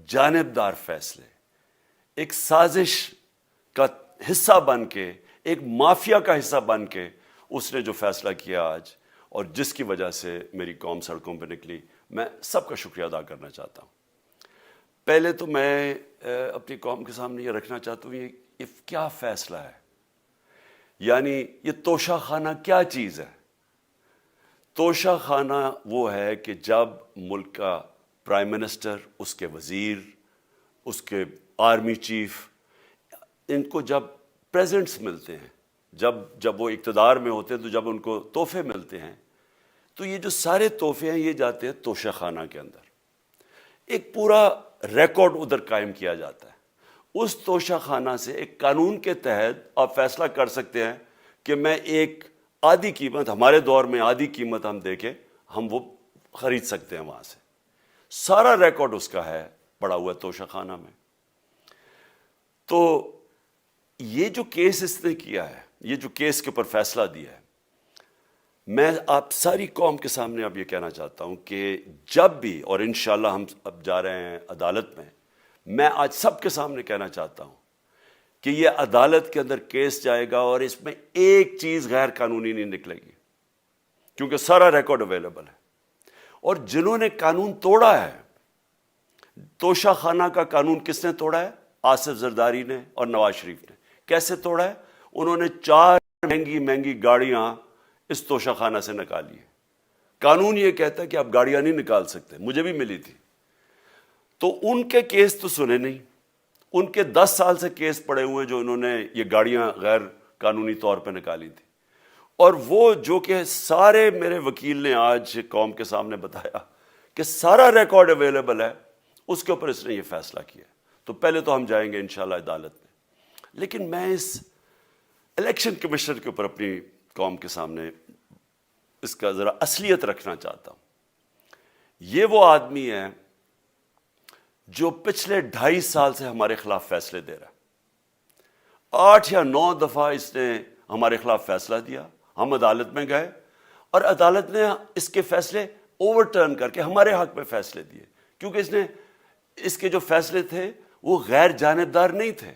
جانبدار فیصلے، ایک سازش کا حصہ بن کے، ایک مافیا کا حصہ بن کے اس نے جو فیصلہ کیا آج، اور جس کی وجہ سے میری قوم سڑکوں پہ نکلی، میں سب کا شکریہ ادا کرنا چاہتا ہوں۔ پہلے تو میں اپنی قوم کے سامنے یہ رکھنا چاہتا ہوں، یہ کیا فیصلہ ہے، یعنی یہ توشہ خانہ کیا چیز ہے؟ توشہ خانہ وہ ہے کہ جب ملک کا پرائم منسٹر، اس کے وزیر، اس کے آرمی چیف، ان کو جب پریزنٹس ملتے ہیں، جب وہ اقتدار میں ہوتے ہیں، تو جب ان کو تحفے ملتے ہیں، تو یہ جو سارے تحفے ہیں یہ جاتے ہیں توشہ خانہ کے اندر۔ ایک پورا ریکارڈ ادھر قائم کیا جاتا ہے۔ اس توشہ خانہ سے ایک قانون کے تحت آپ فیصلہ کر سکتے ہیں کہ میں ایک آدھی قیمت، ہمارے دور میں آدھی قیمت ہم دے کے ہم وہ خرید سکتے ہیں وہاں سے۔ سارا ریکارڈ اس کا ہے پڑا ہوا توشہ خانہ میں۔ تو یہ جو کیس اس نے کیا ہے، یہ جو کیس کے اوپر فیصلہ دیا ہے، میں آپ ساری قوم کے سامنے اب یہ کہنا چاہتا ہوں کہ جب بھی، اور انشاءاللہ ہم اب جا رہے ہیں عدالت میں آج سب کے سامنے کہنا چاہتا ہوں کہ یہ عدالت کے اندر کیس جائے گا اور اس میں ایک چیز غیر قانونی نہیں نکلے گی، کیونکہ سارا ریکارڈ اویلیبل ہے۔ اور جنہوں نے قانون توڑا ہے، توشہ خانہ کا قانون کس نے توڑا ہے؟ آصف زرداری نے اور نواز شریف نے۔ کیسے توڑا ہے؟ انہوں نے 4 مہنگی مہنگی گاڑیاں اس توشہ خانہ سے نکالی ہے۔ قانون یہ کہتا ہے کہ آپ گاڑیاں نہیں نکال سکتے، مجھے بھی ملی تھی۔ تو ان کے کیس تو سنے نہیں، ان کے 10 سال سے کیس پڑے ہوئے جو انہوں نے یہ گاڑیاں غیر قانونی طور پہ نکالی تھی۔ اور وہ جو کہ سارے میرے وکیل نے آج قوم کے سامنے بتایا کہ سارا ریکارڈ اویلیبل ہے، اس کے اوپر اس نے یہ فیصلہ کیا۔ تو پہلے تو ہم جائیں گے انشاءاللہ عدالت میں، لیکن میں اس الیکشن کمیشنر کے اوپر اپنی قوم کے سامنے اس کا ذرا اصلیت رکھنا چاہتا ہوں۔ یہ وہ آدمی ہے جو پچھلے 2.5 سال سے ہمارے خلاف فیصلے دے رہا ہے۔ 8 یا 9 دفعہ اس نے ہمارے خلاف فیصلہ دیا، ہم عدالت میں گئے اور عدالت نے اس کے فیصلے اوور ٹرن کر کے ہمارے حق میں فیصلے دیے، کیونکہ اس کے جو فیصلے تھے وہ غیر جانبدار نہیں تھے۔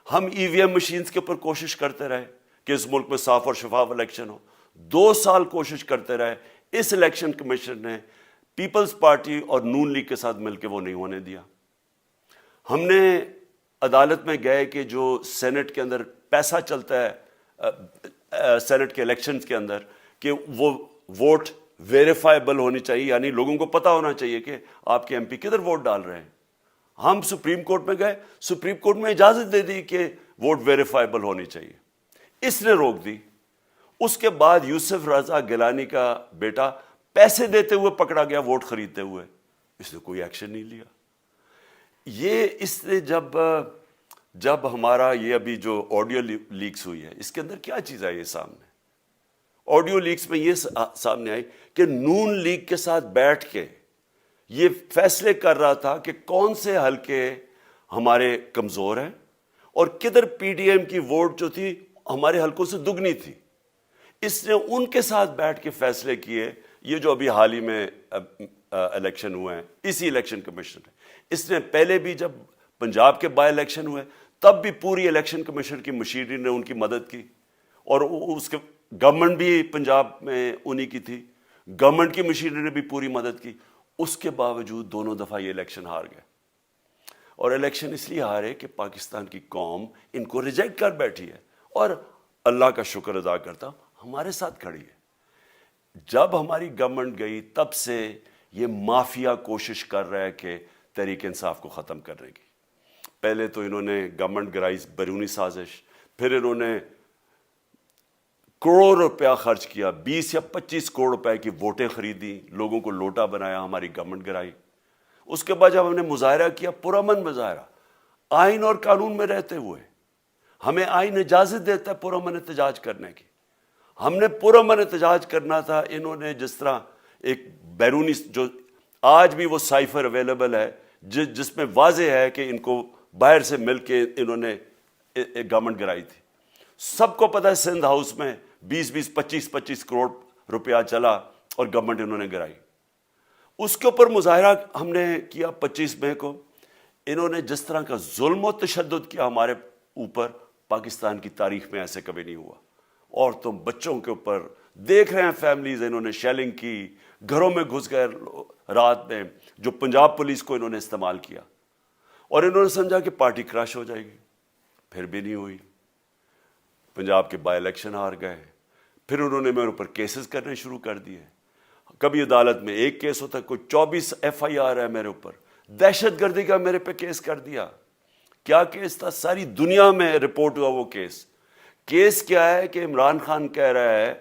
ہم ای وی ایم مشینز کے اوپر کوشش کرتے رہے کہ اس ملک میں صاف اور شفاف الیکشن ہو، 2 سال کوشش کرتے رہے۔ اس الیکشن کمیشن نے پیپلز پارٹی اور نون لیگ کے ساتھ مل کے وہ نہیں ہونے دیا۔ ہم نے عدالت میں گئے کہ جو سینٹ کے اندر پیسہ چلتا ہے، سینٹ کے الیکشنز کے اندر، کہ وہ ووٹ ویریفائبل ہونی چاہیے، یعنی لوگوں کو پتہ ہونا چاہیے کہ آپ کے ایم پی کدھر ووٹ ڈال رہے ہیں۔ ہم سپریم کورٹ میں گئے، سپریم کورٹ میں اجازت دے دی کہ ووٹ ویریفائبل ہونی چاہیے، اس نے روک دی۔ اس کے بعد یوسف رضا گیلانی کا بیٹا پیسے دیتے ہوئے پکڑا گیا ووٹ خریدتے ہوئے، اس نے کوئی ایکشن نہیں لیا۔ یہ اس نے جب ہمارا یہ ابھی جو آڈیو لیکس ہوئی ہے، اس کے اندر کیا چیز آئی ہے سامنے؟ آڈیو لیکس میں یہ سامنے آئی کہ نون لیگ کے ساتھ بیٹھ کے یہ فیصلے کر رہا تھا کہ کون سے حلقے ہمارے کمزور ہیں اور کدھر پی ڈی ایم کی ووٹ جو تھی ہمارے حلقوں سے دگنی تھی۔ اس نے ان کے ساتھ بیٹھ کے فیصلے کیے۔ یہ جو ابھی حال ہی میں الیکشن ہوئے ہیں، اسی الیکشن کمیشن نے، اس نے پہلے بھی جب پنجاب کے بائی الیکشن ہوئے تب بھی پوری الیکشن کمیشن کی مشینری نے ان کی مدد کی، اور اس کے گورنمنٹ بھی پنجاب میں انہی کی تھی، گورنمنٹ کی مشینری نے بھی پوری مدد کی۔ اس کے باوجود دونوں دفعہ یہ الیکشن ہار گئے، اور الیکشن اس لیے ہارے کہ پاکستان کی قوم ان کو ریجیکٹ کر بیٹھی ہے، اور اللہ کا شکر ادا کرتا ہوں ہمارے ساتھ کھڑی ہے۔ جب ہماری گورنمنٹ گئی تب سے یہ مافیا کوشش کر رہا ہے کہ تحریک انصاف کو ختم کرنے کی۔ پہلے تو انہوں نے گورنمنٹ گرائی بیرونی سازش، پھر انہوں نے کروڑ روپیہ خرچ کیا، 20 یا 25 کروڑ روپے کی ووٹیں خریدی، لوگوں کو لوٹا بنایا، ہماری گورنمنٹ گرائی۔ اس کے بعد جب ہم نے مظاہرہ کیا، پرامن مظاہرہ، آئین اور قانون میں رہتے ہوئے، ہمیں آئین اجازت دیتا ہے پرامن احتجاج کرنے کی، ہم نے پرامن احتجاج کرنا تھا۔ انہوں نے جس طرح ایک بیرونی، جو آج بھی وہ سائفر اویلیبل ہے جس میں واضح ہے کہ ان کو باہر سے مل کے انہوں نے ایک گورنمنٹ گرائی تھی۔ سب کو پتہ ہے سندھ ہاؤس میں 20-25 کروڑ روپیہ چلا اور گورنمنٹ انہوں نے گرائی۔ اس کے اوپر مظاہرہ ہم نے کیا 25 مئی کو. انہوں نے جس طرح کا ظلم و تشدد کیا ہمارے اوپر، پاکستان کی تاریخ میں ایسے کبھی نہیں ہوا. عورتوں بچوں کے اوپر دیکھ رہے ہیں فیملیز، انہوں نے شیلنگ کی، گھروں میں گھس گئے رات میں، جو پنجاب پولیس کو انہوں نے استعمال کیا، اور انہوں نے سمجھا کہ پارٹی کراش ہو جائے گی. پھر بھی نہیں ہوئی. پنجاب کے بائی الیکشن ہار گئے. پھر انہوں نے میرے اوپر کیسز کرنے شروع کر دیے. کبھی عدالت میں ایک کیس ہوتا ہے، کوئی 24 FIR ہے میرے اوپر. دہشت گردی کا میرے پہ کیس کر دیا. کیا کیس تھا؟ ساری دنیا میں رپورٹ ہوا وہ کیس. کیس کیا ہے کہ عمران خان کہہ رہا ہے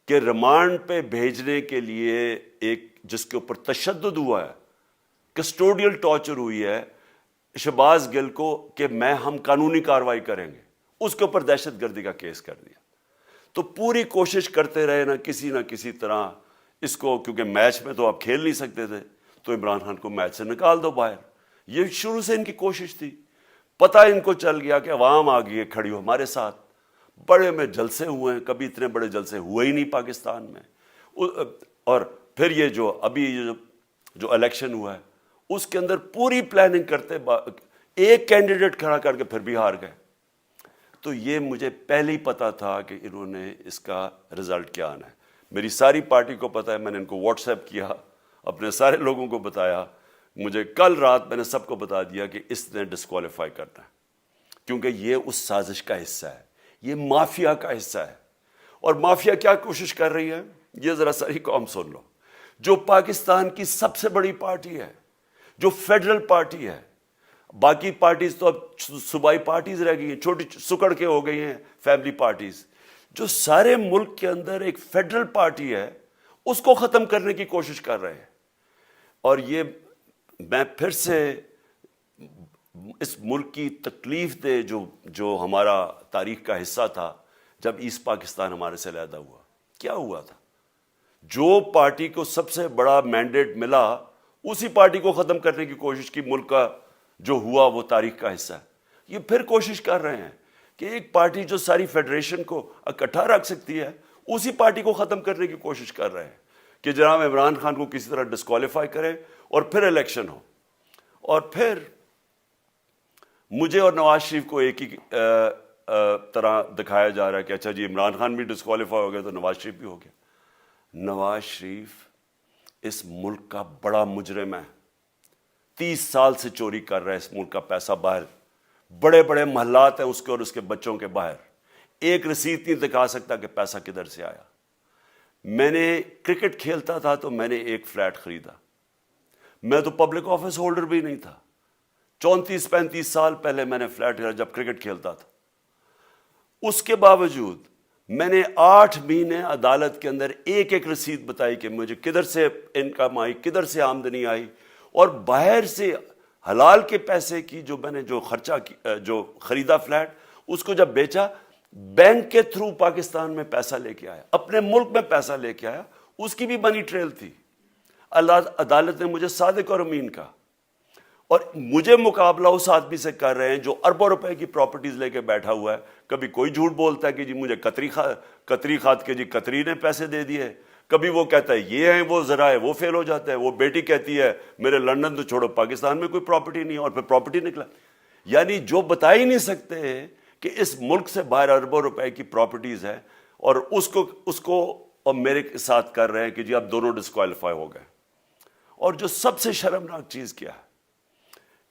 کہ ریمانڈ پہ بھیجنے کے لیے ایک جس کے اوپر تشدد ہوا ہے، کسٹوڈیل ٹارچر ہوئی ہے شہباز گل کو، کہ ہم قانونی کارروائی کریں گے، اس کے اوپر دہشت گردی کا کیس کر دیا. تو پوری کوشش کرتے رہے نہ کسی طرح اس کو، کیونکہ میچ میں تو آپ کھیل نہیں سکتے تھے، تو عمران خان کو میچ سے نکال دو باہر. یہ شروع سے ان کی کوشش تھی. پتہ ان کو چل گیا کہ عوام آ گئی ہے کھڑی ہو ہمارے ساتھ. بڑے میں جلسے ہوئے ہیں، کبھی اتنے بڑے جلسے ہوئے ہی نہیں پاکستان میں. اور پھر یہ جو الیکشن ہوا ہے اس کے اندر پوری پلاننگ کرتے ایک کینڈیڈیٹ کھڑا کر کے پھر بھی ہار گئے. تو یہ مجھے پہلے ہی پتا تھا کہ انہوں نے اس کا رزلٹ کیا آنا ہے. میری ساری پارٹی کو پتا ہے، میں نے ان کو واٹس ایپ کیا، اپنے سارے لوگوں کو بتایا. مجھے کل رات میں نے سب کو بتا دیا کہ اس نے ڈسکوالیفائی کرنا ہے، کیونکہ یہ اس سازش کا حصہ ہے، یہ مافیا کا حصہ ہے. اور مافیا کیا کوشش کر رہی ہے، یہ ذرا ساری قوم سن لو. جو پاکستان کی سب سے بڑی پارٹی ہے، جو فیڈرل پارٹی ہے، باقی پارٹیز تو اب صوبائی پارٹیز رہ گئی ہیں، چھوٹی سکڑ کے ہو گئی ہیں فیملی پارٹیز. جو سارے ملک کے اندر ایک فیڈرل پارٹی ہے، اس کو ختم کرنے کی کوشش کر رہے ہیں. اور یہ میں پھر سے اس ملک کی تکلیف دے جو ہمارا تاریخ کا حصہ تھا، جب ایسٹ پاکستان ہمارے سے علیحدہ ہوا، کیا ہوا تھا؟ جو پارٹی کو سب سے بڑا مینڈیٹ ملا، اسی پارٹی کو ختم کرنے کی کوشش کی. ملک کا جو ہوا وہ تاریخ کا حصہ ہے. یہ پھر کوشش کر رہے ہیں کہ ایک پارٹی جو ساری فیڈریشن کو اکٹھا رکھ سکتی ہے، اسی پارٹی کو ختم کرنے کی کوشش کر رہے ہیں کہ جناب عمران خان کو کسی طرح ڈسکوالیفائی کرے اور پھر الیکشن ہو. اور پھر مجھے اور نواز شریف کو ایک ہی طرح دکھایا جا رہا ہے کہ اچھا جی عمران خان بھی ڈسکوالیفائی ہو گیا تو نواز شریف بھی ہو گیا. نواز شریف اس ملک کا بڑا مجرم ہے. 30 سال سے چوری کر رہا ہے اس ملک کا پیسہ باہر. بڑے بڑے محلات ہیں اس کے اور اس کے بچوں کے باہر. ایک رسید نہیں دکھا سکتا کہ پیسہ کدھر سے آیا. میں نے کرکٹ کھیلتا تھا تو میں نے ایک فلیٹ خریدا. میں تو پبلک آفس ہولڈر بھی نہیں تھا. 34-35 سال پہلے میں نے فلیٹ خریدا جب کرکٹ کھیلتا تھا. اس کے باوجود میں نے 8 مہینے عدالت کے اندر ایک رسید بتائی کہ مجھے کدھر سے انکم آئی، کدھر سے آمدنی آئی. اور باہر سے حلال کے پیسے کی میں نے جو خرچہ جو خریدا فلیٹ، اس کو جب بیچا، بینک کے تھرو پاکستان میں پیسہ لے کے آیا، اپنے ملک میں پیسہ لے کے آیا. اس کی بھی منی ٹریل تھی. عدالت نے مجھے صادق اور امین کہا. اور مجھے مقابلہ اس آدمی سے کر رہے ہیں جو اربوں روپے کی پراپرٹیز لے کے بیٹھا ہوا ہے. کبھی کوئی جھوٹ بولتا ہے کہ جی مجھے قطری خات کے جی قطری نے پیسے دے دیے. کبھی وہ کہتا ہے یہ ہیں وہ ذرائع، وہ فیل ہو جاتا ہے. وہ بیٹی کہتی ہے میرے لندن تو چھوڑو پاکستان میں کوئی پراپرٹی نہیں، اور پھر پراپرٹی نکلا. یعنی جو بتا ہی نہیں سکتے کہ اس ملک سے باہر اربوں روپے کی پراپرٹیز ہے، اور اس کو اور میرے ساتھ کر رہے ہیں کہ جی اب دونوں ڈسکوالیفائی ہو گئے. اور جو سب سے شرمناک چیز کیا ہے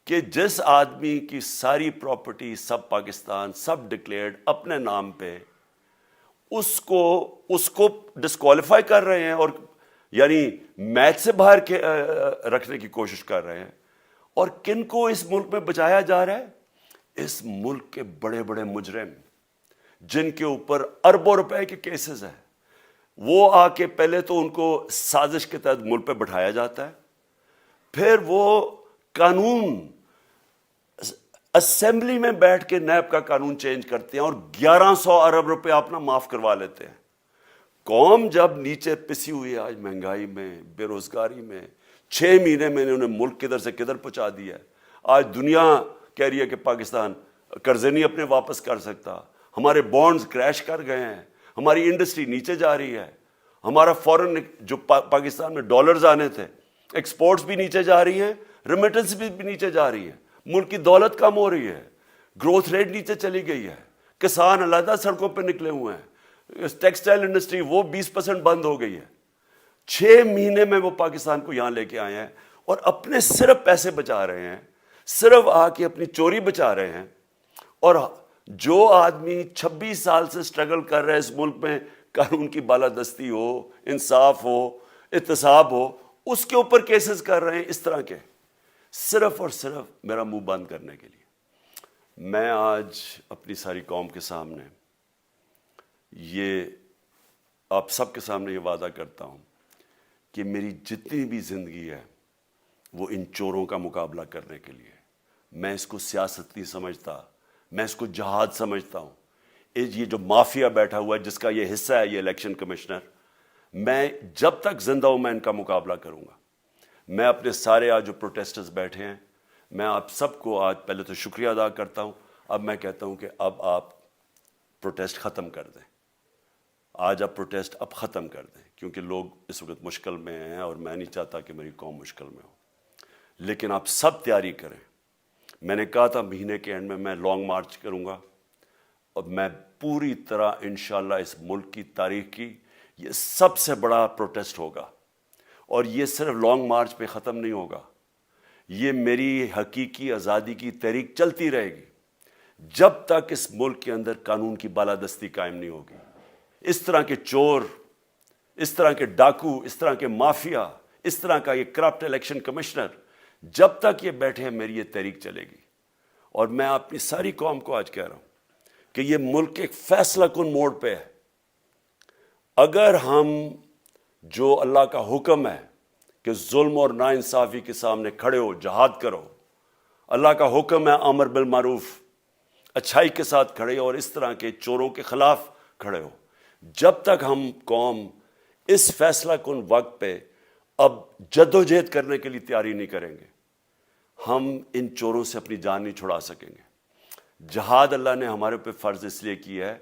کہ جس آدمی کی ساری پراپرٹی سب پاکستان سب ڈکلیئرڈ اپنے نام پہ، اس کو ڈسکوالیفائی کر رہے ہیں، اور یعنی میچ سے باہر رکھنے کی کوشش کر رہے ہیں. اور کن کو اس ملک میں بچایا جا رہا ہے؟ اس ملک کے بڑے بڑے مجرم جن کے اوپر اربوں روپے کے کیسز ہیں، وہ آ کے پہلے تو ان کو سازش کے تحت ملک پہ بٹھایا جاتا ہے. پھر وہ قانون اسمبلی میں بیٹھ کے نیب کا قانون چینج کرتے ہیں اور 1100 ارب روپے اپنا معاف کروا لیتے ہیں. قوم جب نیچے پسی ہوئی ہے آج مہنگائی میں، بے روزگاری میں، 6 مہینے میں انہیں ملک کدھر سے کدھر پہنچا دیا ہے. آج دنیا کہہ رہی ہے کہ پاکستان قرضے نہیں اپنے واپس کر سکتا. ہمارے بانڈز کریش کر گئے ہیں، ہماری انڈسٹری نیچے جا رہی ہے. ہمارا فورن جو پاکستان میں ڈالرز آنے تھے ایکسپورٹس بھی نیچے جا رہی ہیں, ریمیٹنس بھی نیچے جا رہی ہے, ملک کی دولت کم ہو رہی ہے, گروتھ ریٹ نیچے چلی گئی ہے, کسان علیحدہ سڑکوں پہ نکلے ہوئے ہیں, ٹیکسٹائل انڈسٹری وہ 20% بند ہو گئی ہے. 6 مہینے میں وہ پاکستان کو یہاں لے کے آئے ہیں اور اپنے صرف پیسے بچا رہے ہیں, صرف آ کے اپنی چوری بچا رہے ہیں. اور جو آدمی 26 سال سے سٹرگل کر رہے ہیں اس ملک میں, قانون کی بالادستی ہو, انصاف ہو, احتساب ہو, اس کے اوپر کیسز کر رہے ہیں اس طرح کے, صرف اور صرف میرا منہ بند کرنے کے لیے. میں آج اپنی ساری قوم کے سامنے یہ آپ سب کے سامنے یہ وعدہ کرتا ہوں کہ میری جتنی بھی زندگی ہے وہ ان چوروں کا مقابلہ کرنے کے لیے. میں اس کو سیاست نہیں سمجھتا, میں اس کو جہاد سمجھتا ہوں. یہ جو مافیا بیٹھا ہوا ہے جس کا یہ حصہ ہے یہ الیکشن کمشنر, میں جب تک زندہ ہوں میں ان کا مقابلہ کروں گا. میں اپنے سارے آج جو پروٹیسٹرز بیٹھے ہیں, میں آپ سب کو آج پہلے تو شکریہ ادا کرتا ہوں. اب میں کہتا ہوں کہ اب آپ پروٹیسٹ ختم کر دیں. آج آپ پروٹیسٹ اب ختم کر دیں, کیونکہ لوگ اس وقت مشکل میں ہیں اور میں نہیں چاہتا کہ میری قوم مشکل میں ہو. لیکن آپ سب تیاری کریں. میں نے کہا تھا مہینے کے اینڈ میں لانگ مارچ کروں گا, اور میں پوری طرح انشاءاللہ اس ملک کی تاریخ کی یہ سب سے بڑا پروٹیسٹ ہوگا. اور یہ صرف لانگ مارچ پہ ختم نہیں ہوگا, یہ میری حقیقی آزادی کی تحریک چلتی رہے گی جب تک اس ملک کے اندر قانون کی بالادستی قائم نہیں ہوگی. اس طرح کے چور, اس طرح کے ڈاکو, اس طرح کے مافیا, اس طرح کا یہ کرپٹ الیکشن کمشنر, جب تک یہ بیٹھے ہیں میری یہ تحریک چلے گی. اور میں اپنی ساری قوم کو آج کہہ رہا ہوں کہ یہ ملک ایک فیصلہ کن موڑ پہ ہے. اگر ہم جو اللہ کا حکم ہے کہ ظلم اور ناانصافی کے سامنے کھڑے ہو, جہاد کرو, اللہ کا حکم ہے امر بالمعروف, اچھائی کے ساتھ کھڑے ہو اور اس طرح کے چوروں کے خلاف کھڑے ہو, جب تک ہم قوم اس فیصلہ کن وقت پہ اب جدوجہد کرنے کے لیے تیاری نہیں کریں گے, ہم ان چوروں سے اپنی جان نہیں چھڑا سکیں گے. جہاد اللہ نے ہمارے پہ فرض اس لیے کیا ہے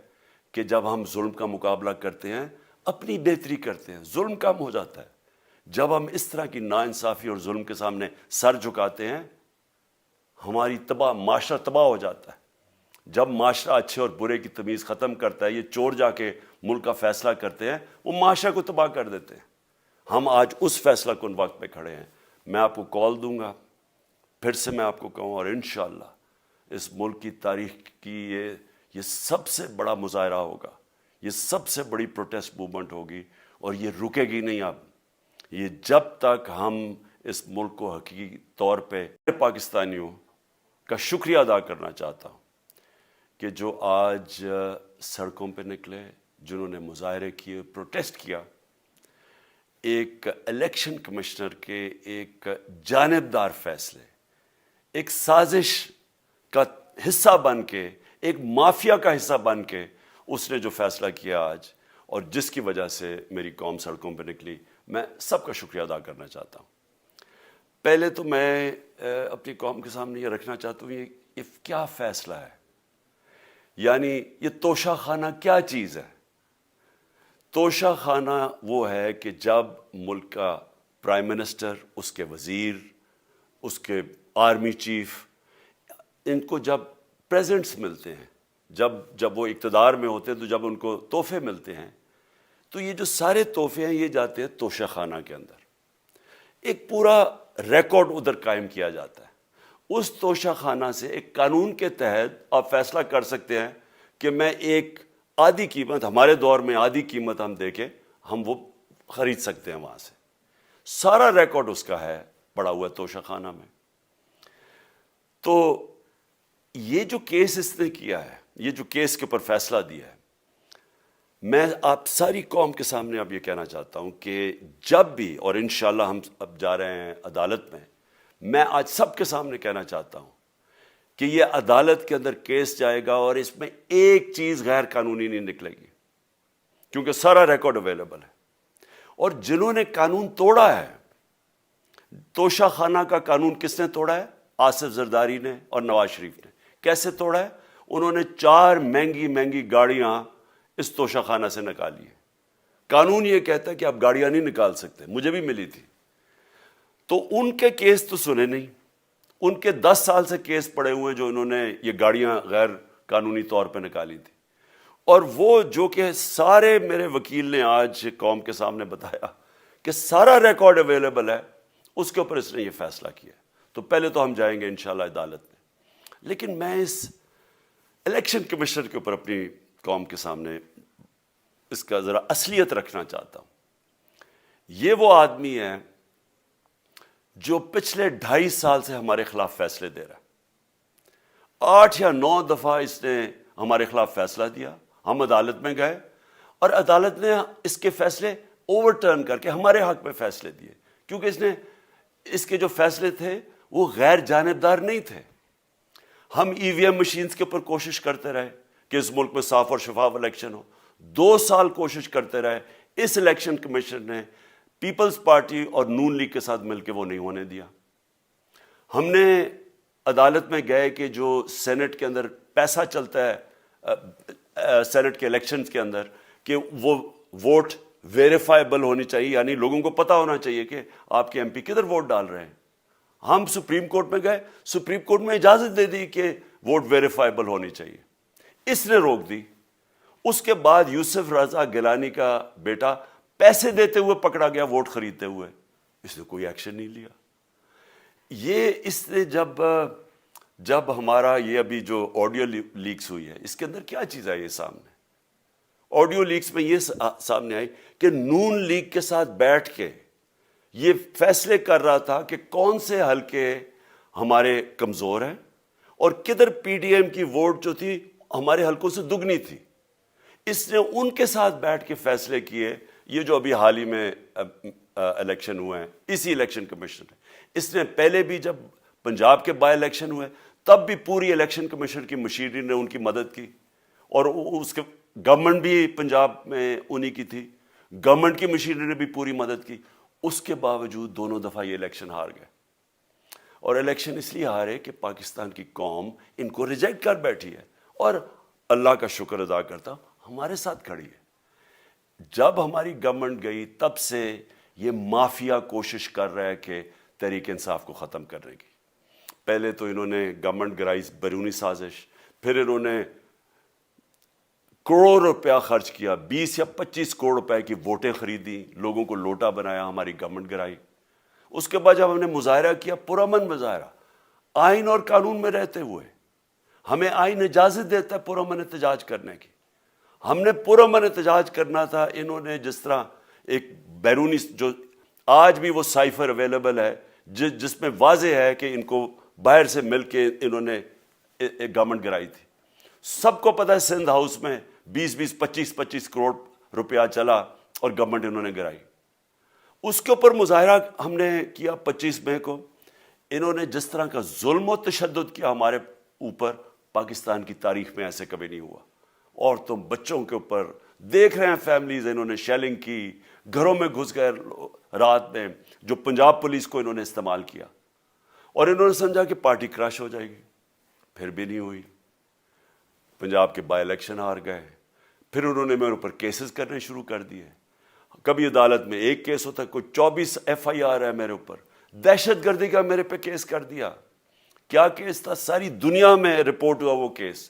کہ جب ہم ظلم کا مقابلہ کرتے ہیں اپنی بہتری کرتے ہیں, ظلم کم ہو جاتا ہے. جب ہم اس طرح کی ناانصافی اور ظلم کے سامنے سر جھکاتے ہیں ہماری معاشرہ تباہ ہو جاتا ہے. جب معاشرہ اچھے اور برے کی تمیز ختم کرتا ہے, یہ چور جا کے ملک کا فیصلہ کرتے ہیں, وہ معاشرہ کو تباہ کر دیتے ہیں. ہم آج اس فیصلہ کن وقت پہ کھڑے ہیں. میں آپ کو کال دوں گا, پھر سے میں آپ کو کہوں, اور انشاءاللہ اس ملک کی تاریخ کی یہ سب سے بڑا مظاہرہ ہوگا, یہ سب سے بڑی پروٹیسٹ موومنٹ ہوگی, اور یہ رکے گی نہیں. اب یہ جب تک ہم اس ملک کو حقیقی طور پہ پاکستانیوں کا شکریہ ادا کرنا چاہتا ہوں کہ جو آج سڑکوں پہ نکلے, جنہوں نے مظاہرے کیے, پروٹیسٹ کیا, ایک الیکشن کمشنر کے ایک جانبدار فیصلے, ایک سازش کا حصہ بن کے, ایک مافیا کا حصہ بن کے اس نے جو فیصلہ کیا آج, اور جس کی وجہ سے میری قوم سڑکوں پہ نکلی, میں سب کا شکریہ ادا کرنا چاہتا ہوں. پہلے تو میں اپنی قوم کے سامنے یہ رکھنا چاہتا ہوں یہ کیا فیصلہ ہے, یعنی یہ توشہ خانہ کیا چیز ہے. توشہ خانہ وہ ہے کہ جب ملک کا پرائم منسٹر, اس کے وزیر, اس کے آرمی چیف, ان کو جب پریزنٹس ملتے ہیں, جب وہ اقتدار میں ہوتے ہیں, تو جب ان کو تحفے ملتے ہیں, تو یہ جو سارے تحفے ہیں یہ جاتے ہیں توشہ خانہ کے اندر. ایک پورا ریکارڈ ادھر قائم کیا جاتا ہے. اس توشہ خانہ سے ایک قانون کے تحت آپ فیصلہ کر سکتے ہیں کہ میں ایک آدھی قیمت, ہمارے دور میں آدھی قیمت ہم دے کے ہم وہ خرید سکتے ہیں وہاں سے. سارا ریکارڈ اس کا ہے پڑا ہوا ہے توشہ خانہ میں. تو یہ جو کیس اس نے کیا ہے, یہ جو کیس کے اوپر فیصلہ دیا ہے, میں آپ ساری قوم کے سامنے اب یہ کہنا چاہتا ہوں کہ جب بھی, اور انشاءاللہ ہم اب جا رہے ہیں عدالت میں آج سب کے سامنے کہنا چاہتا ہوں کہ یہ عدالت کے اندر کیس جائے گا اور اس میں ایک چیز غیر قانونی نہیں نکلے گی, کیونکہ سارا ریکارڈ اویلیبل ہے. اور جنہوں نے قانون توڑا ہے, توشہ خانہ کا قانون کس نے توڑا ہے؟ آصف زرداری نے اور نواز شریف نے. کیسے توڑا ہے؟ انہوں نے 4 مہنگی گاڑیاں اس توشہ خانہ سے نکالی ہے. قانون یہ کہتا ہے کہ آپ گاڑیاں نہیں نکال سکتے, مجھے بھی ملی تھی. تو ان کے کیس تو سنے نہیں, ان کے 10 سال سے کیس پڑے ہوئے ہیں جو انہوں نے یہ گاڑیاں غیر قانونی طور پہ نکالی تھی, اور وہ جو کہ سارے میرے وکیل نے آج قوم کے سامنے بتایا کہ سارا ریکارڈ اویلیبل ہے, اس کے اوپر اس نے یہ فیصلہ کیا. تو پہلے تو ہم جائیں گے انشاءاللہ عدالت میں, لیکن میں اس الیکشن کمیشن کے اوپر اپنی قوم کے سامنے اس کا ذرا اصلیت رکھنا چاہتا ہوں. یہ وہ آدمی ہے جو پچھلے 2.5 سال سے ہمارے خلاف فیصلے دے رہا ہے. 8 یا 9 دفعہ اس نے ہمارے خلاف فیصلہ دیا, ہم عدالت میں گئے اور عدالت نے اس کے فیصلے اوور ٹرن کر کے ہمارے حق میں فیصلے دیے, کیونکہ اس کے جو فیصلے تھے وہ غیر جانبدار نہیں تھے. ہم ای وی ایم مشینز کے اوپر کوشش کرتے رہے کہ اس ملک میں صاف اور شفاف الیکشن ہو, 2 سال کوشش کرتے رہے. اس الیکشن کمیشن نے پیپلز پارٹی اور نون لیگ کے ساتھ مل کے وہ نہیں ہونے دیا. ہم نے عدالت میں گئے کہ جو سینٹ کے اندر پیسہ چلتا ہے سینٹ کے الیکشنز کے اندر, کہ وہ ووٹ ویریفائبل ہونی چاہیے, یعنی لوگوں کو پتہ ہونا چاہیے کہ آپ کے ایم پی کدھر ووٹ ڈال رہے ہیں. ہم سپریم کورٹ میں گئے, سپریم کورٹ میں اجازت دے دی کہ ووٹ ویریفائبل ہونی چاہیے, اس نے روک دی. اس کے بعد یوسف رضا گیلانی کا بیٹا پیسے دیتے ہوئے پکڑا گیا ووٹ خریدتے ہوئے, اس نے کوئی ایکشن نہیں لیا. یہ اس نے جب ہمارا یہ ابھی جو آڈیو لیکس ہوئی ہے, اس کے اندر کیا چیز آئی ہے سامنے؟ آڈیو لیکس میں یہ سامنے آئی کہ نون لیگ کے ساتھ بیٹھ کے یہ فیصلے کر رہا تھا کہ کون سے حلقے ہمارے کمزور ہیں اور کدھر پی ڈی ایم کی ووٹ جو تھی ہمارے حلقوں سے دگنی تھی. اس نے ان کے ساتھ بیٹھ کے فیصلے کیے. یہ جو ابھی حال ہی میں الیکشن ہوئے ہیں, اسی الیکشن کمیشن نے, اس نے پہلے بھی جب پنجاب کے بائی الیکشن ہوئے تب بھی پوری الیکشن کمیشن کی مشینری نے ان کی مدد کی, اور اس کے گورنمنٹ بھی پنجاب میں انہی کی تھی, گورنمنٹ کی مشینری نے بھی پوری مدد کی. اس کے باوجود دونوں دفعہ یہ الیکشن ہار گئے, اور الیکشن اس لیے ہارے کہ پاکستان کی قوم ان کو ریجیکٹ کر بیٹھی ہے, اور اللہ کا شکر ادا کرتا ہوں ہمارے ساتھ کھڑی ہے. جب ہماری گورنمنٹ گئی تب سے یہ مافیا کوشش کر رہا ہے کہ تحریک انصاف کو ختم کرنے کی. پہلے تو انہوں نے گورنمنٹ گرائی بیرونی سازش, پھر انہوں نے کروڑ روپیہ خرچ کیا, 20 یا 25 کروڑ روپے کی ووٹیں خریدی, لوگوں کو لوٹا بنایا, ہماری گورنمنٹ گرائی. اس کے بعد جب ہم نے مظاہرہ کیا, پرامن مظاہرہ, آئین اور قانون میں رہتے ہوئے, ہمیں آئین اجازت دیتا ہے پرامن احتجاج کرنے کی, ہم نے پرامن احتجاج کرنا تھا. انہوں نے جس طرح ایک بیرونی, جو آج بھی وہ سائفر اویلیبل ہے جس میں واضح ہے کہ ان کو باہر سے مل کے انہوں نے گورنمنٹ گرائی تھی. سب کو پتہ ہے سندھ ہاؤس میں 25 کروڑ روپیہ چلا اور گورنمنٹ انہوں نے گرائی. اس کے اوپر مظاہرہ ہم نے کیا 25 مئی کو. انہوں نے جس طرح کا ظلم و تشدد کیا ہمارے اوپر, پاکستان کی تاریخ میں ایسے کبھی نہیں ہوا. عورتوں بچوں کے اوپر دیکھ رہے ہیں فیملیز, انہوں نے شیلنگ کی, گھروں میں گھس گئے رات میں, جو پنجاب پولیس کو انہوں نے استعمال کیا, اور انہوں نے سمجھا کہ پارٹی کراش ہو جائے گی. پھر بھی نہیں ہوئی. پنجاب کے بائی الیکشن ہار گئے. پھر انہوں نے میرے اوپر کیسز کرنے شروع کر دیے. کبھی عدالت میں ایک کیس ہوتا ہے, کوئی 24 ایف آئی آر ہے میرے اوپر, دہشت گردی کا میرے پہ کیس کر دیا. کیا کیس تھا؟ ساری دنیا میں رپورٹ ہوا وہ کیس.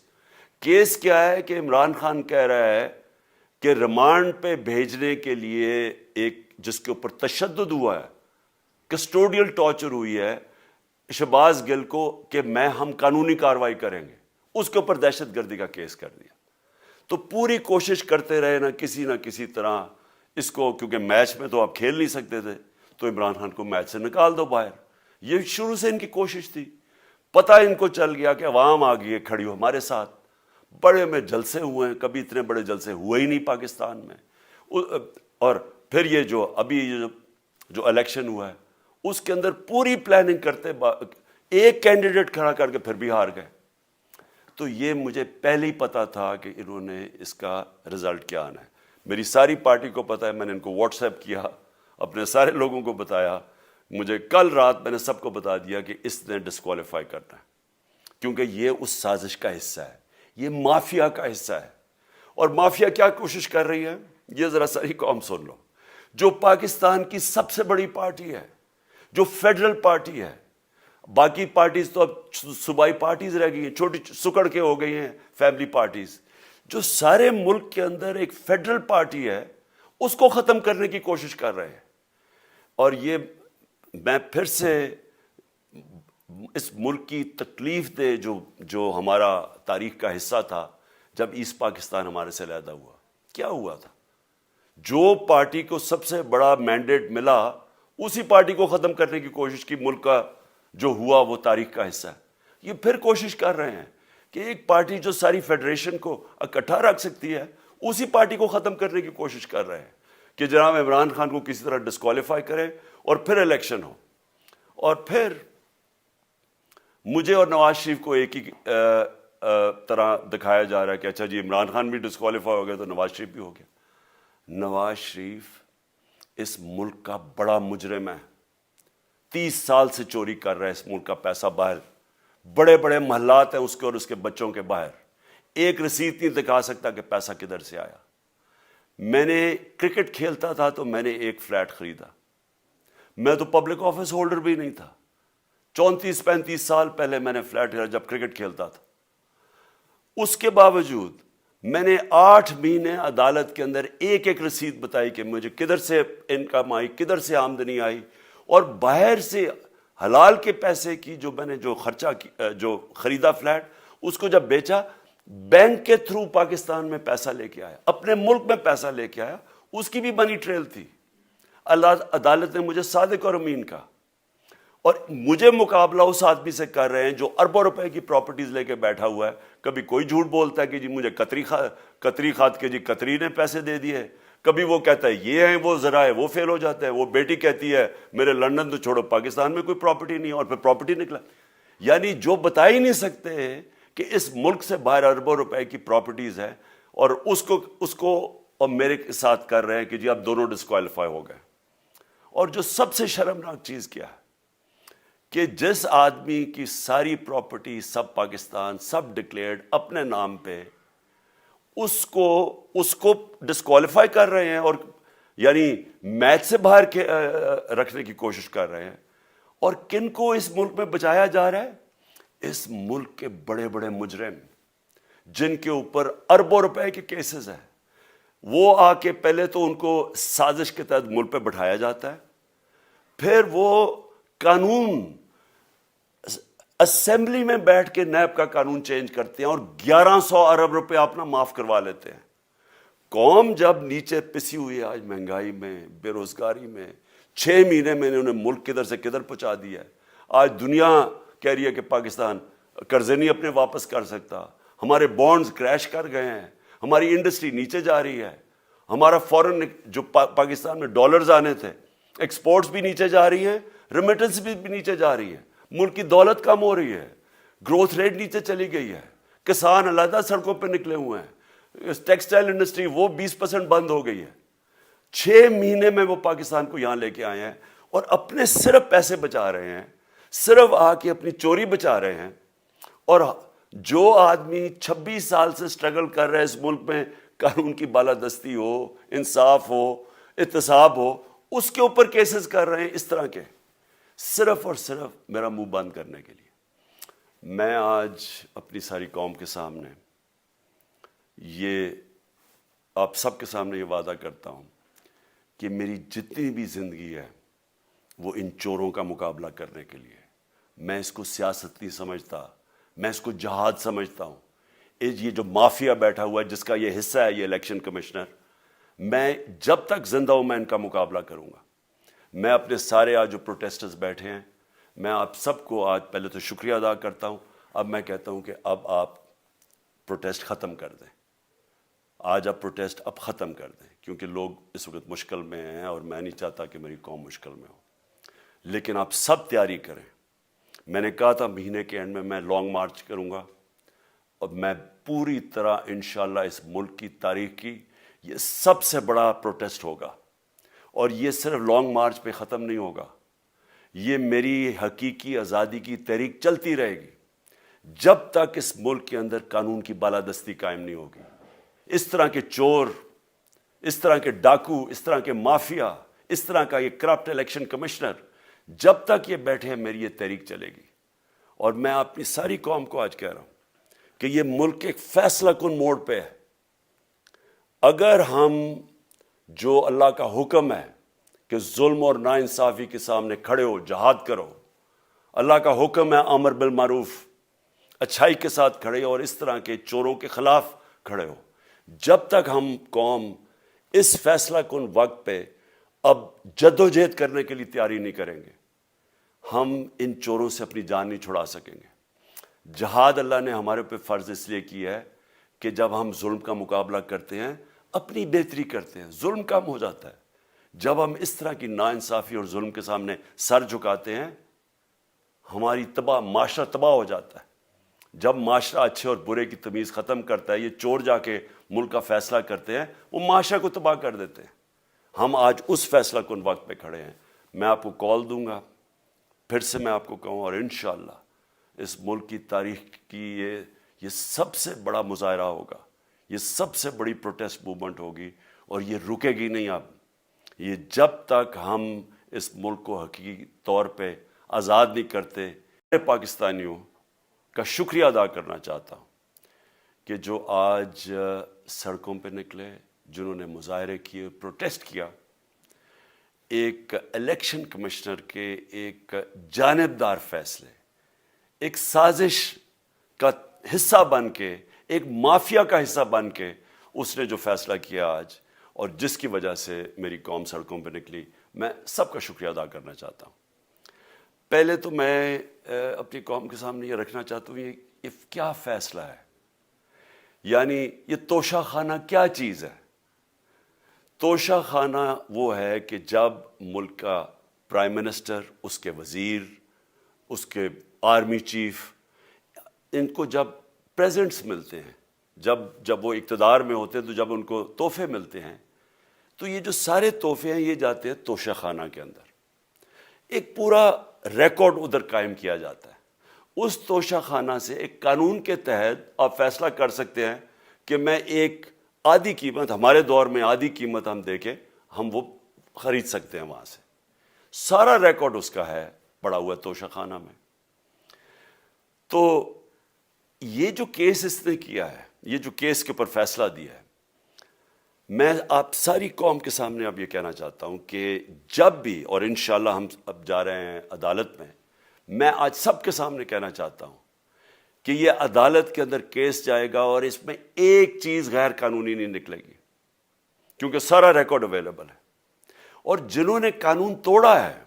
کیس کیا ہے کہ عمران خان کہہ رہا ہے کہ ریمانڈ پہ بھیجنے کے لیے ایک جس کے اوپر تشدد ہوا ہے, کسٹوڈیل ٹارچر ہوئی ہے شہباز گل کو, کہ ہم قانونی کارروائی کریں گے, اس کے اوپر دہشت گردی کا کیس کر دیا. تو پوری کوشش کرتے رہے نہ کسی طرح اس کو, کیونکہ میچ میں تو آپ کھیل نہیں سکتے تھے, تو عمران خان کو میچ سے نکال دو باہر. یہ شروع سے ان کی کوشش تھی. پتہ ان کو چل گیا کہ عوام آ گئی ہے کھڑی ہو ہمارے ساتھ. بڑے میں جلسے ہوئے ہیں, کبھی اتنے بڑے جلسے ہوئے ہی نہیں پاکستان میں. اور پھر یہ جو ابھی جو الیکشن ہوا ہے اس کے اندر پوری پلاننگ کرتے, ایک کینڈیڈیٹ کھڑا کر کے پھر بھی ہار گئے. تو یہ مجھے پہلے ہی پتا تھا کہ انہوں نے اس کا رزلٹ کیا آنا ہے. میری ساری پارٹی کو پتا ہے, میں نے ان کو واٹس ایپ کیا, اپنے سارے لوگوں کو بتایا. مجھے کل رات میں نے سب کو بتا دیا کہ اس نے ڈسکوالیفائی کرنا ہے, کیونکہ یہ اس سازش کا حصہ ہے, یہ مافیا کا حصہ ہے. اور مافیا کیا کوشش کر رہی ہے, یہ ذرا ساری قوم سن لو. جو پاکستان کی سب سے بڑی پارٹی ہے, جو فیڈرل پارٹی ہے. باقی پارٹیز تو اب صوبائی پارٹیز رہ گئی ہیں, چھوٹی سکڑ کے ہو گئی ہیں فیملی پارٹیز. جو سارے ملک کے اندر ایک فیڈرل پارٹی ہے اس کو ختم کرنے کی کوشش کر رہے ہیں. اور یہ میں پھر سے اس ملک کی تکلیف دہ جو ہمارا تاریخ کا حصہ تھا, جب ایسٹ پاکستان ہمارے سے علیحدہ ہوا, کیا ہوا تھا؟ جو پارٹی کو سب سے بڑا مینڈیٹ ملا اسی پارٹی کو ختم کرنے کی کوشش کی. ملک کا جو ہوا وہ تاریخ کا حصہ ہے. یہ پھر کوشش کر رہے ہیں کہ ایک پارٹی جو ساری فیڈریشن کو اکٹھا رکھ سکتی ہے اسی پارٹی کو ختم کرنے کی کوشش کر رہے ہیں کہ جناب عمران خان کو کسی طرح ڈسکوالیفائی کرے اور پھر الیکشن ہو. اور پھر مجھے اور نواز شریف کو ایک ہی طرح دکھایا جا رہا ہے کہ اچھا جی عمران خان بھی ڈسکوالیفائی ہو گیا تو نواز شریف بھی ہو گیا. نواز شریف اس ملک کا بڑا مجرم ہے. 30 سال سے چوری کر رہا ہے اس ملک کا پیسہ باہر. بڑے بڑے محلات ہیں اس کے اور اس کے بچوں کے باہر. ایک رسید نہیں دکھا سکتا کہ پیسہ کدھر سے آیا. میں نے کرکٹ کھیلتا تھا تو میں نے ایک فلیٹ خریدا. میں تو پبلک آفس ہولڈر بھی نہیں تھا. 34-35 سال پہلے میں نے فلیٹ خریدا جب کرکٹ کھیلتا تھا. اس کے باوجود میں نے 8 مہینے عدالت کے اندر ایک ایک رسید بتائی کہ مجھے کدھر سے انکم آئی, کدھر سے آمدنی آئی, اور باہر سے حلال کے پیسے کی جو میں نے جو خرچہ جو خریدا فلیٹ اس کو جب بیچا بینک کے تھرو پاکستان میں پیسہ لے کے آیا, اپنے ملک میں پیسہ لے کے آیا. اس کی بھی منی ٹریل تھی. عدالت نے مجھے صادق اور امین کہا, اور مجھے مقابلہ اس آدمی سے کر رہے ہیں جو اربوں روپے کی پراپرٹیز لے کے بیٹھا ہوا ہے. کبھی کوئی جھوٹ بولتا ہے کہ جی مجھے قطری کھاد کے جی قطری نے پیسے دے دیے, کبھی وہ کہتا ہے یہ ہیں وہ ذرائع, وہ فیل ہو جاتا ہے. وہ بیٹی کہتی ہے میرے لندن تو چھوڑو پاکستان میں کوئی پراپرٹی نہیں, اور پھر پراپرٹی نکلا. یعنی جو بتا ہی نہیں سکتے کہ اس ملک سے باہر اربوں روپے کی پراپرٹیز ہیں, اور اس کو اور میرے ساتھ کر رہے ہیں کہ جی اب دونوں ڈسکوالیفائی ہو گئے. اور جو سب سے شرمناک چیز کیا ہے کہ جس آدمی کی ساری پراپرٹی سب پاکستان سب ڈکلیئرڈ اپنے نام پہ, اس کو ڈسکوالیفائی کر رہے ہیں, اور یعنی میچ سے باہر رکھنے کی کوشش کر رہے ہیں. اور کن کو اس ملک میں بچایا جا رہا ہے؟ اس ملک کے بڑے بڑے مجرم جن کے اوپر اربوں روپے کے کیسز ہیں, وہ آ کے پہلے تو ان کو سازش کے تحت ملک پہ بٹھایا جاتا ہے, پھر وہ قانون اسمبلی میں بیٹھ کے نیب کا قانون چینج کرتے ہیں اور 1100 ارب روپے اپنا معاف کروا لیتے ہیں. قوم جب نیچے پسی ہوئی ہے آج مہنگائی میں, بے روزگاری میں, 6 مہینے میں انہوں نے ملک کدھر سے کدھر پہنچا دیا ہے. آج دنیا کہہ رہی ہے کہ پاکستان قرضے نہیں اپنے واپس کر سکتا, ہمارے بانڈز کریش کر گئے ہیں, ہماری انڈسٹری نیچے جا رہی ہے, ہمارا فورن جو پاکستان میں ڈالرز آنے تھے ایکسپورٹس بھی نیچے جا رہی ہیں, ریمیٹنس بھی نیچے جا رہی ہے, ملک کی دولت کم ہو رہی ہے, گروتھ ریٹ نیچے چلی گئی ہے, کسان علیحدہ سڑکوں پہ نکلے ہوئے ہیں, ٹیکسٹائل انڈسٹری وہ 20% بند ہو گئی ہے. 6 مہینے میں وہ پاکستان کو یہاں لے کے آئے ہیں اور اپنے صرف پیسے بچا رہے ہیں, صرف آ کے اپنی چوری بچا رہے ہیں. اور جو آدمی 26 سال سے سٹرگل کر رہے ہیں اس ملک میں, قانون کی بالادستی ہو, انصاف ہو, احتساب ہو, اس کے اوپر کیسز کر رہے ہیں اس طرح کے, صرف اور صرف میرا منہ بند کرنے کے لیے. میں آج اپنی ساری قوم کے سامنے یہ آپ سب کے سامنے یہ وعدہ کرتا ہوں کہ میری جتنی بھی زندگی ہے وہ ان چوروں کا مقابلہ کرنے کے لیے. میں اس کو سیاست نہیں سمجھتا, میں اس کو جہاد سمجھتا ہوں. یہ جو مافیا بیٹھا ہوا ہے جس کا یہ حصہ ہے یہ الیکشن کمشنر, میں جب تک زندہ ہوں میں ان کا مقابلہ کروں گا. میں اپنے سارے آج جو پروٹیسٹرز بیٹھے ہیں, میں آپ سب کو آج پہلے تو شکریہ ادا کرتا ہوں. اب میں کہتا ہوں کہ اب آپ پروٹیسٹ ختم کر دیں. آج آپ پروٹیسٹ اب ختم کر دیں, کیونکہ لوگ اس وقت مشکل میں ہیں اور میں نہیں چاہتا کہ میری قوم مشکل میں ہو. لیکن آپ سب تیاری کریں. میں نے کہا تھا مہینے کے اینڈ میں لانگ مارچ کروں گا, اور میں پوری طرح انشاءاللہ اس ملک کی تاریخ کی یہ سب سے بڑا پروٹیسٹ ہوگا. اور یہ صرف لانگ مارچ پہ ختم نہیں ہوگا, یہ میری حقیقی آزادی کی تحریک چلتی رہے گی جب تک اس ملک کے اندر قانون کی بالادستی قائم نہیں ہوگی. اس طرح کے چور, اس طرح کے ڈاکو, اس طرح کے مافیا, اس طرح کا یہ کرپٹ الیکشن کمشنر جب تک یہ بیٹھے ہیں میری یہ تحریک چلے گی. اور میں اپنی ساری قوم کو آج کہہ رہا ہوں کہ یہ ملک ایک فیصلہ کن موڑ پہ ہے. اگر ہم جو اللہ کا حکم ہے کہ ظلم اور ناانصافی کے سامنے کھڑے ہو، جہاد کرو، اللہ کا حکم ہے امر بالمعروف، اچھائی کے ساتھ کھڑے ہو اور اس طرح کے چوروں کے خلاف کھڑے ہو، جب تک ہم قوم اس فیصلہ کن وقت پہ اب جدوجہد کرنے کے لیے تیاری نہیں کریں گے، ہم ان چوروں سے اپنی جان نہیں چھڑا سکیں گے. جہاد اللہ نے ہمارے پہ فرض اس لیے کیا ہے کہ جب ہم ظلم کا مقابلہ کرتے ہیں اپنی بہتری کرتے ہیں، ظلم کم ہو جاتا ہے. جب ہم اس طرح کی ناانصافی اور ظلم کے سامنے سر جھکاتے ہیں ہماری معاشرہ تباہ ہو جاتا ہے. جب معاشرہ اچھے اور برے کی تمیز ختم کرتا ہے، یہ چور جا کے ملک کا فیصلہ کرتے ہیں، وہ معاشرہ کو تباہ کر دیتے ہیں. ہم آج اس فیصلہ کن وقت پہ کھڑے ہیں. میں آپ کو کال دوں گا، پھر سے میں آپ کو کہوں، اور انشاءاللہ اس ملک کی تاریخ کی یہ سب سے بڑا مظاہرہ ہوگا، یہ سب سے بڑی پروٹیسٹ موومنٹ ہوگی، اور یہ رکے گی نہیں. اب یہ جب تک ہم اس ملک کو حقیقی طور پہ آزاد نہیں کرتے. میں پاکستانیوں کا شکریہ ادا کرنا چاہتا ہوں کہ جو آج سڑکوں پہ نکلے، جنہوں نے مظاہرے کیے، پروٹیسٹ کیا. ایک الیکشن کمشنر کے ایک جانبدار فیصلے، ایک سازش کا حصہ بن کے، ایک مافیا کا حصہ بن کے اس نے جو فیصلہ کیا آج، اور جس کی وجہ سے میری قوم سڑکوں پہ نکلی، میں سب کا شکریہ ادا کرنا چاہتا ہوں. پہلے تو میں اپنی قوم کے سامنے یہ رکھنا چاہتا ہوں یہ کیا فیصلہ ہے، یعنی یہ توشہ خانہ کیا چیز ہے. توشہ خانہ وہ ہے کہ جب ملک کا پرائم منسٹر، اس کے وزیر، اس کے آرمی چیف، ان کو جب پریزنٹس ملتے ہیں، جب وہ اقتدار میں ہوتے ہیں، تو جب ان کو تحفے ملتے ہیں، تو یہ جو سارے تحفے ہیں یہ جاتے ہیں توشہ خانہ کے اندر. ایک پورا ریکارڈ ادھر قائم کیا جاتا ہے. اس توشہ خانہ سے ایک قانون کے تحت آپ فیصلہ کر سکتے ہیں کہ میں ایک آدھی قیمت، ہمارے دور میں آدھی قیمت ہم دے کے ہم وہ خرید سکتے ہیں وہاں سے. سارا ریکارڈ اس کا ہے پڑا ہوا ہے توشہ خانہ میں. تو یہ جو کیس اس نے کیا ہے، یہ جو کیس کے اوپر فیصلہ دیا ہے، میں آپ ساری قوم کے سامنے اب یہ کہنا چاہتا ہوں کہ جب بھی، اور انشاءاللہ ہم اب جا رہے ہیں عدالت میں آج سب کے سامنے کہنا چاہتا ہوں کہ یہ عدالت کے اندر کیس جائے گا اور اس میں ایک چیز غیر قانونی نہیں نکلے گی، کیونکہ سارا ریکارڈ اویلیبل ہے. اور جنہوں نے قانون توڑا ہے،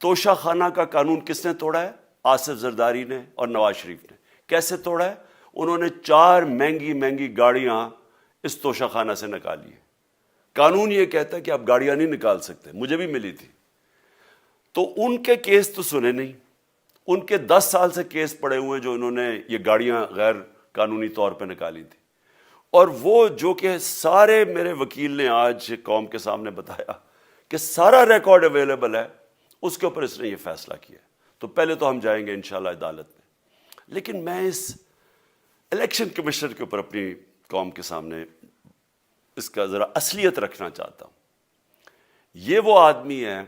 توشہ خانہ کا قانون کس نے توڑا ہے؟ آصف زرداری نے اور نواز شریف نے. کیسے توڑا ہے؟ انہوں نے 4 مہنگی گاڑیاں اس توشہ خانہ سے نکالی ہے. قانون یہ کہتا ہے کہ آپ گاڑیاں نہیں نکال سکتے، مجھے بھی ملی تھی. تو ان کے کیس تو سنے نہیں، ان کے 10 سال سے کیس پڑے ہوئے جو انہوں نے یہ گاڑیاں غیر قانونی طور پہ نکالی تھی. اور وہ جو کہ سارے میرے وکیل نے آج قوم کے سامنے بتایا کہ سارا ریکارڈ اویلیبل ہے، اس کے اوپر اس نے یہ فیصلہ کیا. تو پہلے تو ہم جائیں گے انشاءاللہ عدالت میں. لیکن میں اس الیکشن کمشنر کے اوپر اپنی قوم کے سامنے اس کا ذرا اصلیت رکھنا چاہتا ہوں. یہ وہ آدمی ہے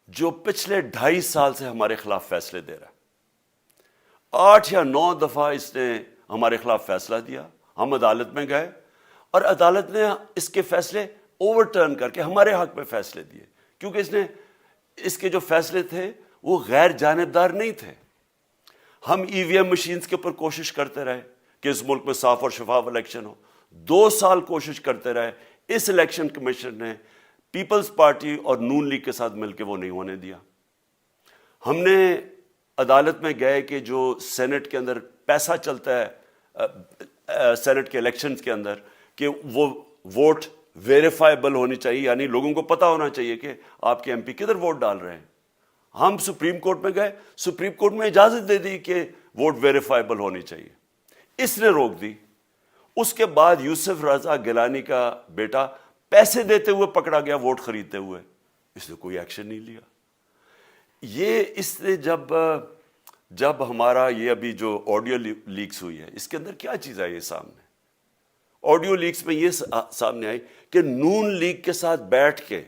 جو پچھلے 2.5 سال سے ہمارے خلاف فیصلے دے رہا ہے. 8 یا 9 دفعہ اس نے ہمارے خلاف فیصلہ دیا، ہم عدالت میں گئے اور عدالت نے اس کے فیصلے اوور ٹرن کر کے ہمارے حق میں فیصلے دیے، کیونکہ اس کے جو فیصلے تھے وہ غیر جانبدار نہیں تھے. ہم ای وی ایم مشینز کے اوپر کوشش کرتے رہے کہ اس ملک میں صاف اور شفاف الیکشن ہو. 2 سال کوشش کرتے رہے. اس الیکشن کمیشن نے پیپلز پارٹی اور نون لیگ کے ساتھ مل کے وہ نہیں ہونے دیا. ہم نے عدالت میں گئے کہ جو سینٹ کے اندر پیسہ چلتا ہے سینٹ کے الیکشنز کے اندر، کہ وہ ووٹ ویریفائبل ہونی چاہیے، یعنی لوگوں کو پتہ ہونا چاہیے کہ آپ کے ایم پی کدھر ووٹ ڈال رہے ہیں. ہم سپریم کورٹ میں گئے، سپریم کورٹ میں اجازت دے دی کہ ووٹ ویریفائبل ہونی چاہیے، اس نے روک دی. اس کے بعد یوسف رضا گیلانی کا بیٹا پیسے دیتے ہوئے پکڑا گیا ووٹ خریدتے ہوئے، اس نے کوئی ایکشن نہیں لیا. یہ اس نے جب ہمارا یہ ابھی جو آڈیو لیکس ہوئی ہے، اس کے اندر کیا چیز آئی ہے سامنے؟ آڈیو لیکس میں یہ سامنے آئی کہ نون لیگ کے ساتھ بیٹھ کے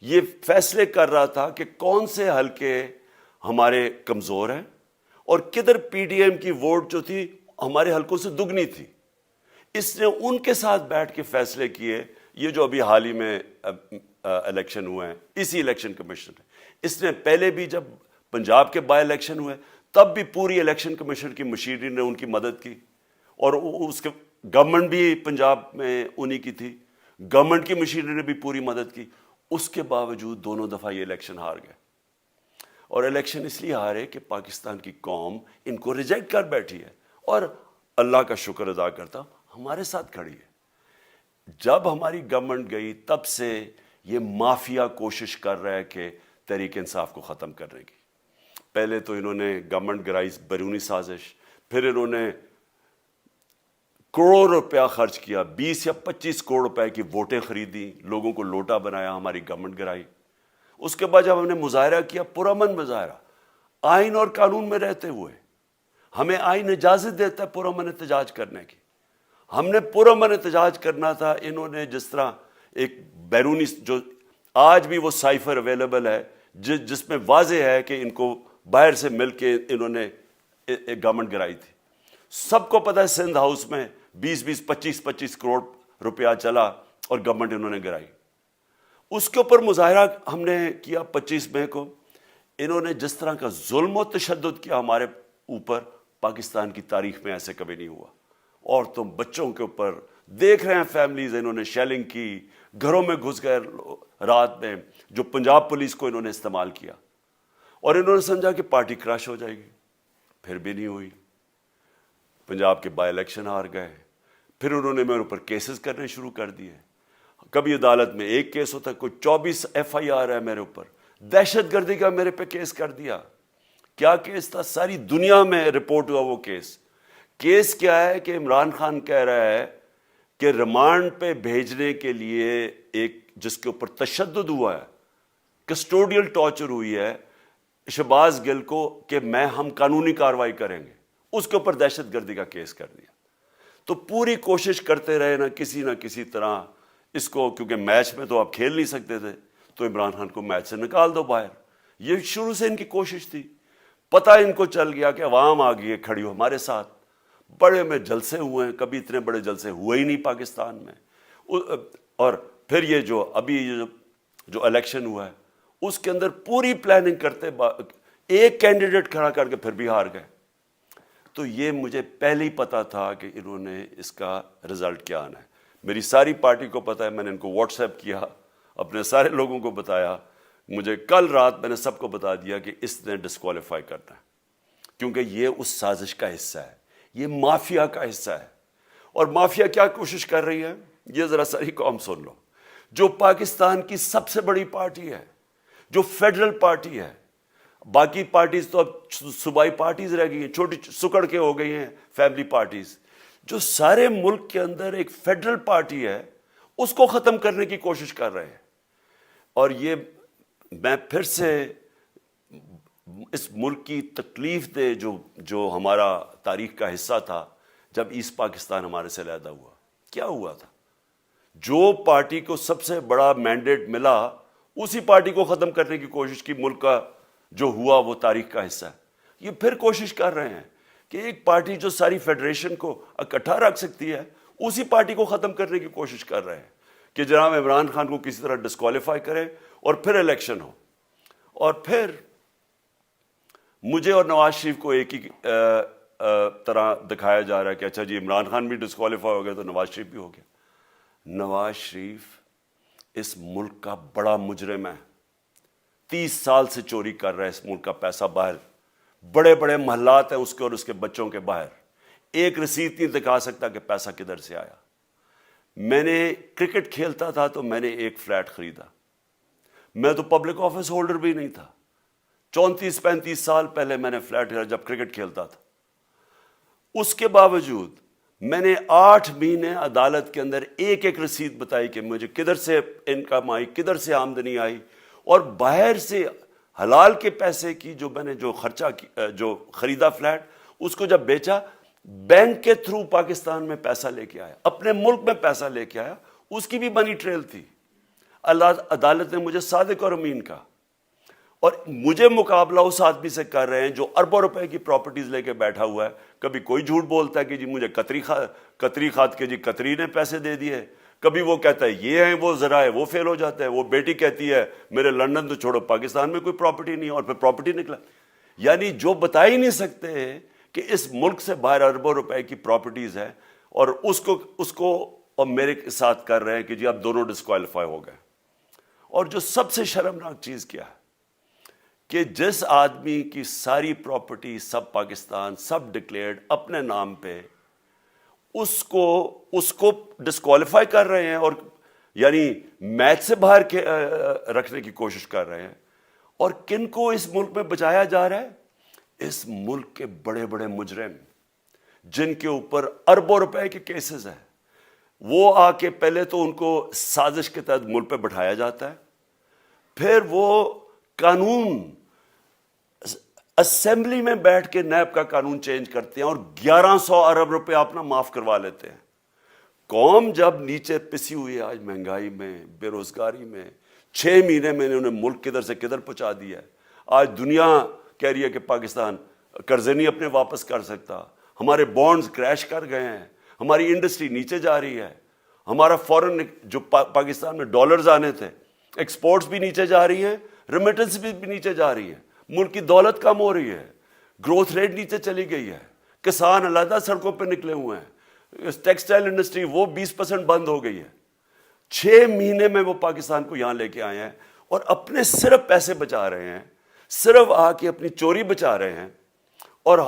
یہ فیصلے کر رہا تھا کہ کون سے حلقے ہمارے کمزور ہیں اور کدھر پی ڈی ایم کی ووٹ جو تھی ہمارے حلقوں سے دگنی تھی. اس نے ان کے ساتھ بیٹھ کے فیصلے کیے. یہ جو ابھی حال ہی میں الیکشن ہوئے ہیں, اسی الیکشن کمیشن نے, اس نے پہلے بھی جب پنجاب کے بائی الیکشن ہوئے تب بھی پوری الیکشن کمیشن کی مشینری نے ان کی مدد کی, اور اس کے گورنمنٹ بھی پنجاب میں انہی کی تھی, گورنمنٹ کی مشینری نے بھی پوری مدد کی. اس کے باوجود دونوں دفعہ یہ الیکشن ہار گئے. اور الیکشن اس لیے ہارے کہ پاکستان کی قوم ان کو ریجیکٹ کر بیٹھی ہے, اور اللہ کا شکر ادا کرتا ہمارے ساتھ کھڑی ہے. جب ہماری گورنمنٹ گئی تب سے یہ مافیا کوشش کر رہا ہے کہ تحریک انصاف کو ختم کرنے کی. پہلے تو انہوں نے گورنمنٹ گرائی بیرونی سازش, پھر انہوں نے کروڑ روپیہ خرچ کیا, 20 یا 25 کروڑ روپے کی ووٹیں خریدی, لوگوں کو لوٹا بنایا, ہماری گورنمنٹ گرائی. اس کے بعد جب ہم نے مظاہرہ کیا, پرامن مظاہرہ, آئین اور قانون میں رہتے ہوئے, ہمیں آئین اجازت دیتا ہے پرامن احتجاج کرنے کی, ہم نے پرامن احتجاج کرنا تھا. انہوں نے جس طرح ایک بیرونی, جو آج بھی وہ سائفر اویلیبل ہے جس میں واضح ہے کہ ان کو باہر سے مل کے انہوں نے ایک گورنمنٹ گرائی تھی. سب کو پتہ ہے سندھ ہاؤس میں 20 25 کروڑ روپیہ چلا اور گورنمنٹ انہوں نے گرائی. اس کے اوپر مظاہرہ ہم نے کیا 25 مئی کو. انہوں نے جس طرح کا ظلم و تشدد کیا ہمارے اوپر, پاکستان کی تاریخ میں ایسے کبھی نہیں ہوا. عورتوں بچوں کے اوپر دیکھ رہے ہیں فیملیز, انہوں نے شیلنگ کی, گھروں میں گھس گئے رات میں, جو پنجاب پولیس کو انہوں نے استعمال کیا, اور انہوں نے سمجھا کہ پارٹی کراش ہو جائے گی. پھر بھی نہیں ہوئی. پنجاب کے بائی الیکشن ہار گئے. پھر انہوں نے میرے اوپر کیسز کرنے شروع کر دیے. کبھی عدالت میں ایک کیس ہوتا, کوئی 24 ایف آئی آر ہے میرے اوپر, دہشت گردی کا میرے پہ کیس کر دیا. کیا کیس تھا؟ ساری دنیا میں رپورٹ ہوا وہ کیس. کیس کیا ہے کہ عمران خان کہہ رہا ہے کہ ریمانڈ پہ بھیجنے کے لیے ایک جس کے اوپر تشدد ہوا ہے, کسٹوڈیل ٹارچر ہوئی ہے شہباز گل کو, کہ ہم قانونی کارروائی کریں گے, اس کے اوپر دہشت گردی کا کیس کر دیا. تو پوری کوشش کرتے رہے نہ کسی طرح اس کو, کیونکہ میچ میں تو آپ کھیل نہیں سکتے تھے, تو عمران خان کو میچ سے نکال دو باہر. یہ شروع سے ان کی کوشش تھی. پتہ ان کو چل گیا کہ عوام آ گئی ہے کھڑی ہو ہمارے ساتھ. بڑے میں جلسے ہوئے ہیں, کبھی اتنے بڑے جلسے ہوئے ہی نہیں پاکستان میں. اور پھر یہ جو ابھی جو الیکشن ہوا ہے اس کے اندر پوری پلاننگ کرتے, ایک کینڈیڈیٹ کھڑا کر کے پھر بھی ہار گئے. تو یہ مجھے پہلے ہی پتا تھا کہ انہوں نے اس کا رزلٹ کیا آنا ہے. میری ساری پارٹی کو پتا ہے, میں نے ان کو واٹس ایپ کیا, اپنے سارے لوگوں کو بتایا. مجھے کل رات میں نے سب کو بتا دیا کہ اس نے ڈسکوالیفائی کرنا ہے, کیونکہ یہ اس سازش کا حصہ ہے, یہ مافیا کا حصہ ہے. اور مافیا کیا کوشش کر رہی ہے, یہ ذرا ساری قوم سن لو. جو پاکستان کی سب سے بڑی پارٹی ہے, جو فیڈرل پارٹی ہے, باقی پارٹیز تو اب صوبائی پارٹیز رہ گئی ہیں, چھوٹی سکڑ کے ہو گئی ہیں فیملی پارٹیز. جو سارے ملک کے اندر ایک فیڈرل پارٹی ہے, اس کو ختم کرنے کی کوشش کر رہے ہیں. اور یہ میں پھر سے اس ملک کی تکلیف دے جو ہمارا تاریخ کا حصہ تھا, جب ایسٹ پاکستان ہمارے سے علیحدہ ہوا, کیا ہوا تھا؟ جو پارٹی کو سب سے بڑا مینڈیٹ ملا اسی پارٹی کو ختم کرنے کی کوشش کی. ملک کا جو ہوا وہ تاریخ کا حصہ ہے. یہ پھر کوشش کر رہے ہیں کہ ایک پارٹی جو ساری فیڈریشن کو اکٹھا رکھ سکتی ہے, اسی پارٹی کو ختم کرنے کی کوشش کر رہے ہیں کہ جناب عمران خان کو کسی طرح ڈسکوالیفائی کریں اور پھر الیکشن ہو. اور پھر مجھے اور نواز شریف کو ایک ہی طرح دکھایا جا رہا ہے کہ اچھا جی عمران خان بھی ڈسکوالیفائی ہو گیا تو نواز شریف بھی ہو گیا. نواز شریف اس ملک کا بڑا مجرم ہے, 30 سال سے چوری کر رہا ہے اس ملک کا پیسہ باہر. بڑے بڑے محلات ہیں اس کے اور اس کے بچوں کے باہر, ایک رسید نہیں دکھا سکتا کہ پیسہ کدھر سے آیا. میں نے کرکٹ کھیلتا تھا تو میں نے ایک فلیٹ خریدا, میں تو پبلک آفس ہولڈر بھی نہیں تھا. 34-35 سال پہلے میں نے فلیٹ خریدا جب کرکٹ کھیلتا تھا. اس کے باوجود میں نے 8 مہینے عدالت کے اندر ایک ایک رسید بتائی کہ مجھے کدھر سے انکم آئی, کدھر سے آمدنی آئی, اور باہر سے حلال کے پیسے کی جو میں نے جو خرچہ جو خریدا فلیٹ, اس کو جب بیچا بینک کے تھرو پاکستان میں پیسہ لے کے آیا, اپنے ملک میں پیسہ لے کے آیا, اس کی بھی منی ٹریل تھی. اللہ عدالت نے مجھے صادق اور امین کہا، اور مجھے مقابلہ اس آدمی سے کر رہے ہیں جو اربوں روپے کی پراپرٹیز لے کے بیٹھا ہوا ہے. کبھی کوئی جھوٹ بولتا ہے کہ جی مجھے قطری کھاد کے جی قطری نے پیسے دے دیے، کبھی وہ کہتا ہے یہ ہیں وہ ذرائع، وہ فیل ہو جاتا ہے. وہ بیٹی کہتی ہے میرے لندن تو چھوڑو پاکستان میں کوئی پراپرٹی نہیں ہے، اور پھر پراپرٹی نکلا. یعنی جو بتا ہی نہیں سکتے کہ اس ملک سے باہر اربوں روپے کی پراپرٹیز ہے، اور اس کو اور میرے ساتھ کر رہے ہیں کہ جی آپ دونوں ڈسکوالیفائی ہو گئے. اور جو سب سے شرمناک چیز کیا ہے کہ جس آدمی کی ساری پراپرٹی سب پاکستان سب ڈکلیئرڈ اپنے نام پہ، اس کو ڈسکوالیفائی کر رہے ہیں، اور یعنی میچ سے باہر رکھنے کی کوشش کر رہے ہیں. اور کن کو اس ملک میں بچایا جا رہا ہے؟ اس ملک کے بڑے بڑے مجرم جن کے اوپر اربوں روپے کے کیسز ہیں، وہ آ کے پہلے تو ان کو سازش کے تحت ملک پہ بٹھایا جاتا ہے، پھر وہ قانون اسمبلی میں بیٹھ کے نیب کا قانون چینج کرتے ہیں اور 1100 ارب روپے اپنا معاف کروا لیتے ہیں. قوم جب نیچے پسی ہوئی ہے آج مہنگائی میں، بے روزگاری میں، 6 مہینے میں انہوں نے ملک کدھر سے کدھر پہنچا دیا ہے. آج دنیا کہہ رہی ہے کہ پاکستان قرضے نہیں اپنے واپس کر سکتا، ہمارے بانڈز کریش کر گئے ہیں، ہماری انڈسٹری نیچے جا رہی ہے، ہمارا فورن جو پاکستان میں ڈالرز آنے تھے ایکسپورٹس بھی نیچے جا رہی ہیں، ریمیٹنس بھی نیچے جا رہی ہیں، ملک کی دولت کم ہو رہی ہے، گروتھ ریٹ نیچے چلی گئی ہے، کسان علیحدہ سڑکوں پہ نکلے ہوئے ہیں، ٹیکسٹائل انڈسٹری وہ 20% بند ہو گئی ہے. 6 مہینے میں وہ پاکستان کو یہاں لے کے آئے ہیں اور اپنے صرف پیسے بچا رہے ہیں، صرف آ کے اپنی چوری بچا رہے ہیں. اور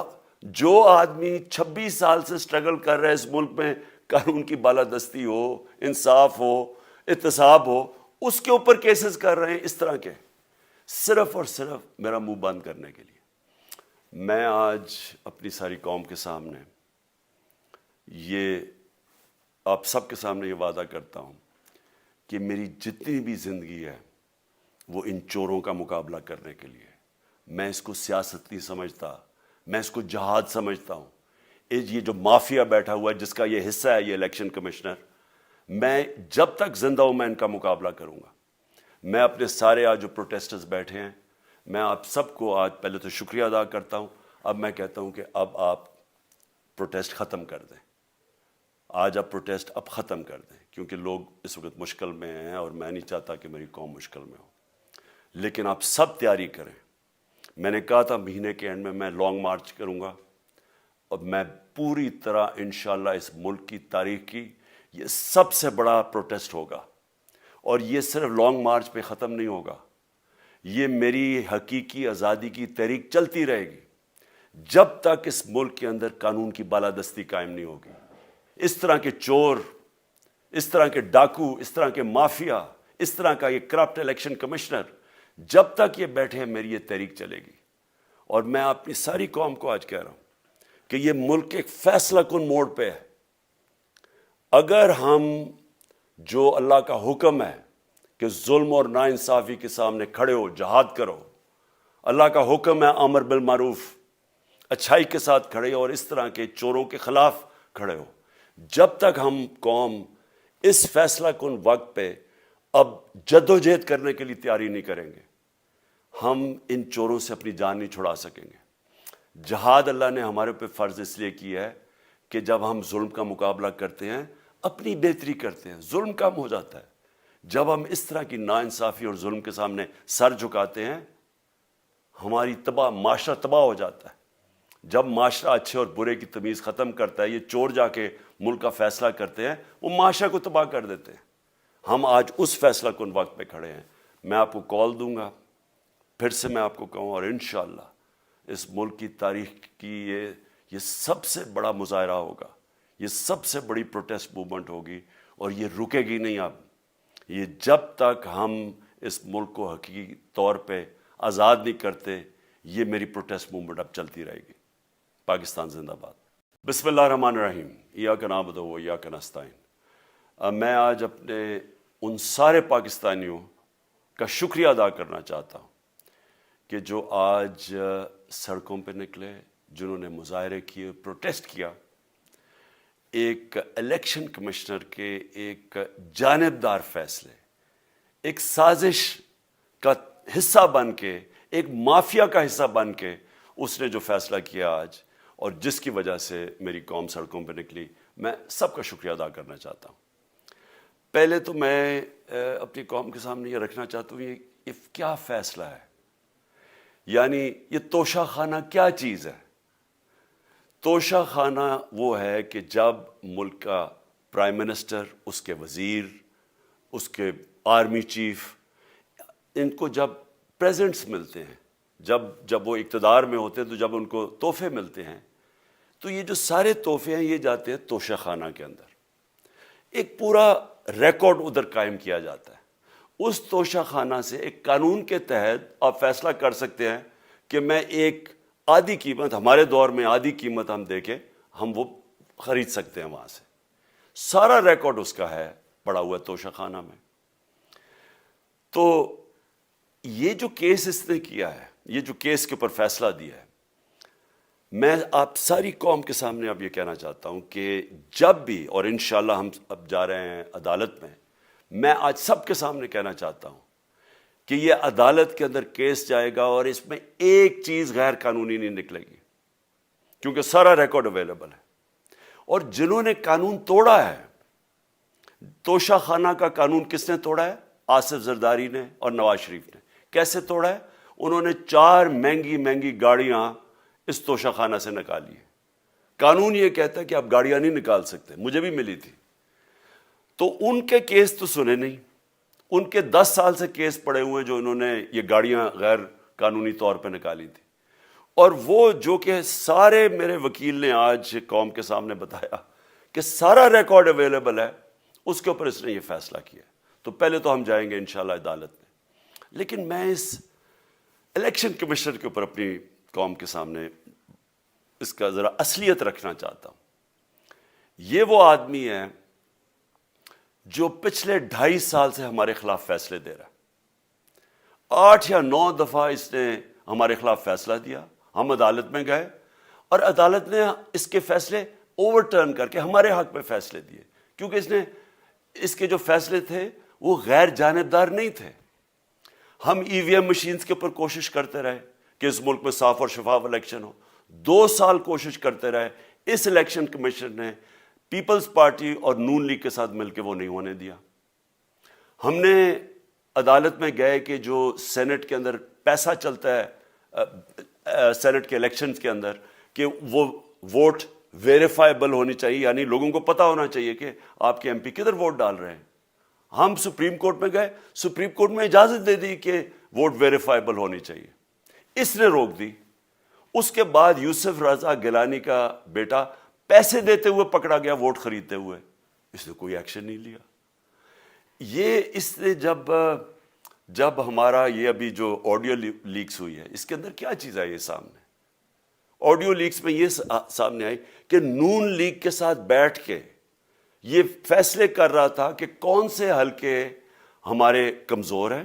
جو آدمی 26 سال سے سٹرگل کر رہے ہیں اس ملک میں، قانون کی بالادستی ہو، انصاف ہو، احتساب ہو، اس کے اوپر کیسز کر رہے ہیں اس طرح کے، صرف اور صرف میرا منہ بند کرنے کے لیے. میں آج اپنی ساری قوم کے سامنے یہ آپ سب کے سامنے یہ وعدہ کرتا ہوں کہ میری جتنی بھی زندگی ہے وہ ان چوروں کا مقابلہ کرنے کے لیے. میں اس کو سیاست نہیں سمجھتا، میں اس کو جہاد سمجھتا ہوں. یہ جو مافیا بیٹھا ہوا ہے جس کا یہ حصہ ہے یہ الیکشن کمشنر، میں جب تک زندہ ہوں میں ان کا مقابلہ کروں گا. میں اپنے سارے آج جو پروٹیسٹرز بیٹھے ہیں، میں آپ سب کو آج پہلے تو شکریہ ادا کرتا ہوں. اب میں کہتا ہوں کہ اب آپ پروٹیسٹ ختم کر دیں. آج آپ پروٹیسٹ اب ختم کر دیں، کیونکہ لوگ اس وقت مشکل میں ہیں اور میں نہیں چاہتا کہ میری قوم مشکل میں ہو. لیکن آپ سب تیاری کریں. میں نے کہا تھا مہینے کے اینڈ میں لانگ مارچ کروں گا، اور میں پوری طرح انشاءاللہ اس ملک کی تاریخ کی یہ سب سے بڑا پروٹیسٹ ہوگا. اور یہ صرف لانگ مارچ پہ ختم نہیں ہوگا، یہ میری حقیقی آزادی کی تحریک چلتی رہے گی جب تک اس ملک کے اندر قانون کی بالادستی قائم نہیں ہوگی. اس طرح کے چور، اس طرح کے ڈاکو، اس طرح کے مافیا، اس طرح کا یہ کرپٹ الیکشن کمشنر جب تک یہ بیٹھے ہیں میری یہ تحریک چلے گی. اور میں اپنی ساری قوم کو آج کہہ رہا ہوں کہ یہ ملک ایک فیصلہ کن موڑ پہ ہے. اگر ہم جو اللہ کا حکم ہے کہ ظلم اور ناانصافی کے سامنے کھڑے ہو، جہاد کرو، اللہ کا حکم ہے امر بالمعروف، اچھائی کے ساتھ کھڑے ہو اور اس طرح کے چوروں کے خلاف کھڑے ہو، جب تک ہم قوم اس فیصلہ کن وقت پہ اب جدوجہد کرنے کے لیے تیاری نہیں کریں گے، ہم ان چوروں سے اپنی جان نہیں چھڑا سکیں گے. جہاد اللہ نے ہمارے پہ فرض اس لیے کیا ہے کہ جب ہم ظلم کا مقابلہ کرتے ہیں اپنی بہتری کرتے ہیں، ظلم کم ہو جاتا ہے. جب ہم اس طرح کی ناانصافی اور ظلم کے سامنے سر جھکاتے ہیں ہماری معاشرہ تباہ ہو جاتا ہے. جب معاشرہ اچھے اور برے کی تمیز ختم کرتا ہے، یہ چور جا کے ملک کا فیصلہ کرتے ہیں، وہ معاشرہ کو تباہ کر دیتے ہیں. ہم آج اس فیصلہ کن وقت پہ کھڑے ہیں. میں آپ کو کال دوں گا، پھر سے میں آپ کو کہوں، اور انشاءاللہ اس ملک کی تاریخ کی یہ سب سے بڑا مظاہرہ ہوگا، یہ سب سے بڑی پروٹیسٹ موومنٹ ہوگی، اور یہ رکے گی نہیں. اب یہ جب تک ہم اس ملک کو حقیقی طور پہ آزاد نہیں کرتے، یہ میری پروٹیسٹ موومنٹ اب چلتی رہے گی. پاکستان زندہ باد. بسم اللہ الرحمن الرحیم. ایاک نعبد و ایاک نستعین. میں آج اپنے ان سارے پاکستانیوں کا شکریہ ادا کرنا چاہتا ہوں کہ جو آج سڑکوں پہ نکلے، جنہوں نے مظاہرے کیے، پروٹیسٹ کیا. ایک الیکشن کمشنر کے ایک جانبدار فیصلے، ایک سازش کا حصہ بن کے، ایک مافیا کا حصہ بن کے اس نے جو فیصلہ کیا آج، اور جس کی وجہ سے میری قوم سڑکوں پہ نکلی، میں سب کا شکریہ ادا کرنا چاہتا ہوں۔ پہلے تو میں اپنی قوم کے سامنے یہ رکھنا چاہتا ہوں، یہ کیا فیصلہ ہے، یعنی یہ توشہ خانہ کیا چیز ہے؟ توشہ خانہ وہ ہے کہ جب ملک کا پرائم منسٹر، اس کے وزیر، اس کے آرمی چیف، ان کو جب پریزنٹس ملتے ہیں، جب وہ اقتدار میں ہوتے ہیں، تو جب ان کو تحفے ملتے ہیں، تو یہ جو سارے تحفے ہیں یہ جاتے ہیں توشہ خانہ کے اندر۔ ایک پورا ریکارڈ ادھر قائم کیا جاتا ہے۔ اس توشہ خانہ سے ایک قانون کے تحت آپ فیصلہ کر سکتے ہیں کہ میں ایک آدھی قیمت، ہمارے دور میں آدھی قیمت ہم دے کے ہم وہ خرید سکتے ہیں وہاں سے۔ سارا ریکارڈ اس کا ہے پڑا ہوا ہے توشہ خانہ میں۔ تو یہ جو کیس اس نے کیا ہے، یہ جو کیس کے اوپر فیصلہ دیا ہے، میں آپ ساری قوم کے سامنے اب یہ کہنا چاہتا ہوں کہ جب بھی، اور انشاءاللہ ہم اب جا رہے ہیں عدالت میں آج سب کے سامنے کہنا چاہتا ہوں کہ یہ عدالت کے اندر کیس جائے گا اور اس میں ایک چیز غیر قانونی نہیں نکلے گی، کیونکہ سارا ریکارڈ اویلیبل ہے۔ اور جنہوں نے قانون توڑا ہے، توشہ خانہ کا قانون کس نے توڑا ہے؟ آصف زرداری نے اور نواز شریف نے۔ کیسے توڑا ہے؟ انہوں نے 4 مہنگی مہنگی گاڑیاں اس توشہ خانہ سے نکالی ہے۔ قانون یہ کہتا ہے کہ آپ گاڑیاں نہیں نکال سکتے، مجھے بھی ملی تھی۔ تو ان کے کیس تو سنے نہیں، ان کے 10 سال سے کیس پڑے ہوئے جو انہوں نے یہ گاڑیاں غیر قانونی طور پہ نکالی تھی۔ اور وہ جو کہ سارے میرے وکیل نے آج قوم کے سامنے بتایا کہ سارا ریکارڈ اویلیبل ہے، اس کے اوپر اس نے یہ فیصلہ کیا۔ تو پہلے تو ہم جائیں گے انشاءاللہ عدالت میں، لیکن میں اس الیکشن کمیشنر کے اوپر اپنی قوم کے سامنے اس کا ذرا اصلیت رکھنا چاہتا ہوں۔ یہ وہ آدمی ہے جو پچھلے 2.5 سال سے ہمارے خلاف فیصلے دے رہا ہے۔ 8 یا 9 دفعہ اس نے ہمارے خلاف فیصلہ دیا، ہم عدالت میں گئے اور عدالت نے اس کے فیصلے اوور ٹرن کر کے ہمارے حق میں فیصلے دیے، کیونکہ اس کے جو فیصلے تھے وہ غیر جانبدار نہیں تھے۔ ہم ای وی ایم مشینز کے اوپر کوشش کرتے رہے کہ اس ملک میں صاف اور شفاف الیکشن ہو، 2 سال کوشش کرتے رہے۔ اس الیکشن کمیشن نے پیپلز پارٹی اور نون لیگ کے ساتھ مل کے وہ نہیں ہونے دیا۔ ہم نے عدالت میں گئے کہ جو سینٹ کے اندر پیسہ چلتا ہے، سینٹ کے الیکشنز کے اندر، کہ وہ ووٹ ویریفائبل ہونی چاہیے، یعنی لوگوں کو پتہ ہونا چاہیے کہ آپ کے ایم پی کدھر ووٹ ڈال رہے ہیں۔ ہم سپریم کورٹ میں گئے، سپریم کورٹ میں اجازت دے دی کہ ووٹ ویریفائبل ہونی چاہیے، اس نے روک دی۔ اس کے بعد یوسف رضا گیلانی کا بیٹا پیسے دیتے ہوئے پکڑا گیا ووٹ خریدتے ہوئے، اس نے کوئی ایکشن نہیں لیا۔ یہ اس نے جب ہمارا یہ ابھی جو آڈیو لیکس ہوئی ہے، اس کے اندر کیا چیز آئی ہے سامنے؟ آڈیو لیکس میں یہ سامنے آئی کہ نون لیگ کے ساتھ بیٹھ کے یہ فیصلے کر رہا تھا کہ کون سے حلقے ہمارے کمزور ہیں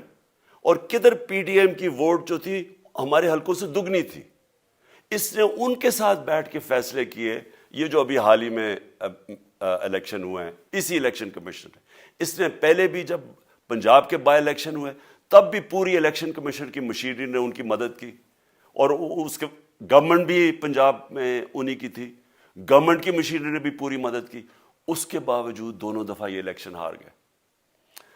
اور کدھر پی ڈی ایم کی ووٹ جو تھی ہمارے حلقوں سے دگنی تھی۔ اس نے ان کے ساتھ بیٹھ کے فیصلے کیے۔ یہ جو ابھی حال ہی میں الیکشن ہوئے ہیں، اسی الیکشن کمیشن نے، اس نے پہلے بھی جب پنجاب کے بائی الیکشن ہوئے تب بھی پوری الیکشن کمیشن کی مشینری نے ان کی مدد کی، اور اس کے گورنمنٹ بھی پنجاب میں انہی کی تھی، گورنمنٹ کی مشینری نے بھی پوری مدد کی۔ اس کے باوجود دونوں دفعہ یہ الیکشن ہار گئے،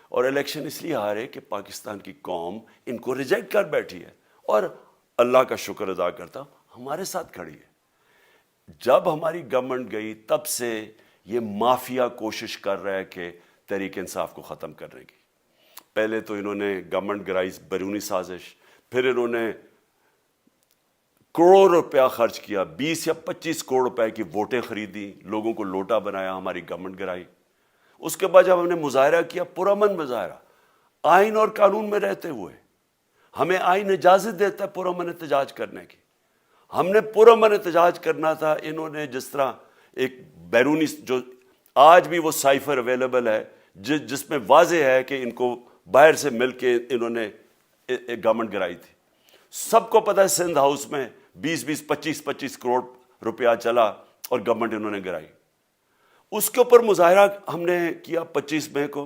اور الیکشن اس لیے ہارے کہ پاکستان کی قوم ان کو ریجیکٹ کر بیٹھی ہے، اور اللہ کا شکر ادا کرتا ہمارے ساتھ کھڑی ہے۔ جب ہماری گورنمنٹ گئی تب سے یہ مافیا کوشش کر رہا ہے کہ تحریک انصاف کو ختم کرنے کی۔ پہلے تو انہوں نے گورنمنٹ گرائی بیرونی سازش، پھر انہوں نے کروڑ روپیہ خرچ کیا، 20 یا 25 کروڑ روپے کی ووٹیں خریدی، لوگوں کو لوٹا بنایا، ہماری گورنمنٹ گرائی۔ اس کے بعد جب ہم نے مظاہرہ کیا، پرامن مظاہرہ، آئین اور قانون میں رہتے ہوئے، ہمیں آئین اجازت دیتا ہے پرامن احتجاج کرنے کی، ہم نے پرامن احتجاج کرنا تھا۔ انہوں نے جس طرح ایک بیرونی، جو آج بھی وہ سائفر اویلیبل ہے جس میں واضح ہے کہ ان کو باہر سے مل کے انہوں نے ایک گورنمنٹ گرائی تھی۔ سب کو پتہ ہے سندھ ہاؤس میں 20 25 کروڑ روپیہ چلا اور گورنمنٹ انہوں نے گرائی۔ اس کے اوپر مظاہرہ ہم نے کیا 25 مئی کو۔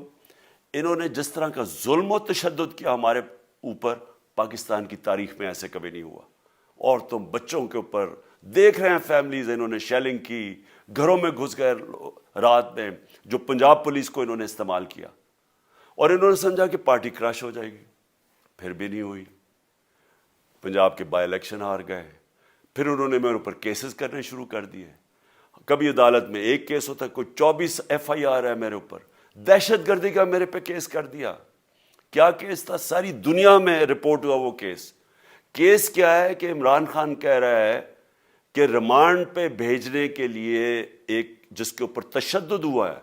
انہوں نے جس طرح کا ظلم و تشدد کیا ہمارے اوپر، پاکستان کی تاریخ میں ایسے کبھی نہیں ہوا. عورتوں بچوں کے اوپر دیکھ رہے ہیں فیملیز، انہوں نے شیلنگ کی، گھروں میں گھس گئے رات میں، جو پنجاب پولیس کو انہوں نے استعمال کیا، اور انہوں نے سمجھا کہ پارٹی کراش ہو جائے گی. پھر بھی نہیں ہوئی. پنجاب کے بائی الیکشن ہار گئے. پھر انہوں نے میرے اوپر کیسز کرنے شروع کر دیے. کبھی عدالت میں ایک کیس ہوتا ہے، کوئی 24 FIR ہے میرے اوپر. دہشت گردی کا میرے پہ کیس کر دیا. کیا کیس تھا؟ ساری دنیا میں رپورٹ ہوا وہ کیس. کیس کیا ہے کہ عمران خان کہہ رہا ہے کہ ریمانڈ پہ بھیجنے کے لیے ایک جس کے اوپر تشدد ہوا ہے،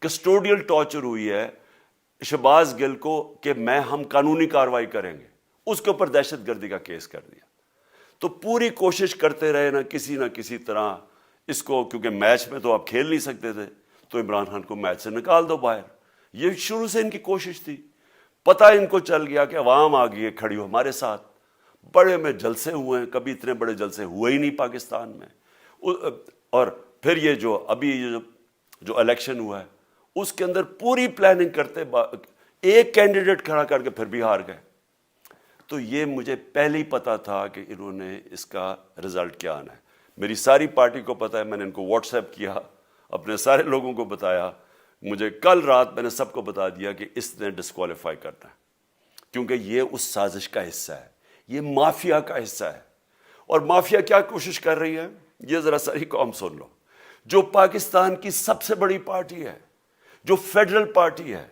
کسٹوڈیل ٹارچر ہوئی ہے شہباز گل کو، کہ ہم قانونی کارروائی کریں گے، اس کے اوپر دہشت گردی کا کیس کر دیا. تو پوری کوشش کرتے رہے نہ کسی طرح اس کو، کیونکہ میچ میں تو آپ کھیل نہیں سکتے تھے، تو عمران خان کو میچ سے نکال دو باہر. یہ شروع سے ان کی کوشش تھی. پتہ ان کو چل گیا کہ عوام آ گئی ہے کھڑی ہو ہمارے ساتھ. بڑے میں جلسے ہوئے ہیں، کبھی اتنے بڑے جلسے ہوئے ہی نہیں پاکستان میں. اور پھر یہ ابھی جو الیکشن ہوا ہے اس کے اندر پوری پلاننگ کرتے، ایک کینڈیڈیٹ کھڑا کر کے پھر بھی ہار گئے. تو یہ مجھے پہلے ہی پتا تھا کہ انہوں نے اس کا رزلٹ کیا آنا ہے. میری ساری پارٹی کو پتا ہے، میں نے ان کو واٹس ایپ کیا، اپنے سارے لوگوں کو بتایا. مجھے کل رات میں نے سب کو بتا دیا کہ اس نے ڈسکوالیفائی کرنا ہے، کیونکہ یہ اس سازش کا حصہ ہے، یہ مافیا کا حصہ ہے. اور مافیا کیا کوشش کر رہی ہے، یہ ذرا ساری قوم سن لو. جو پاکستان کی سب سے بڑی پارٹی ہے، جو فیڈرل پارٹی ہے،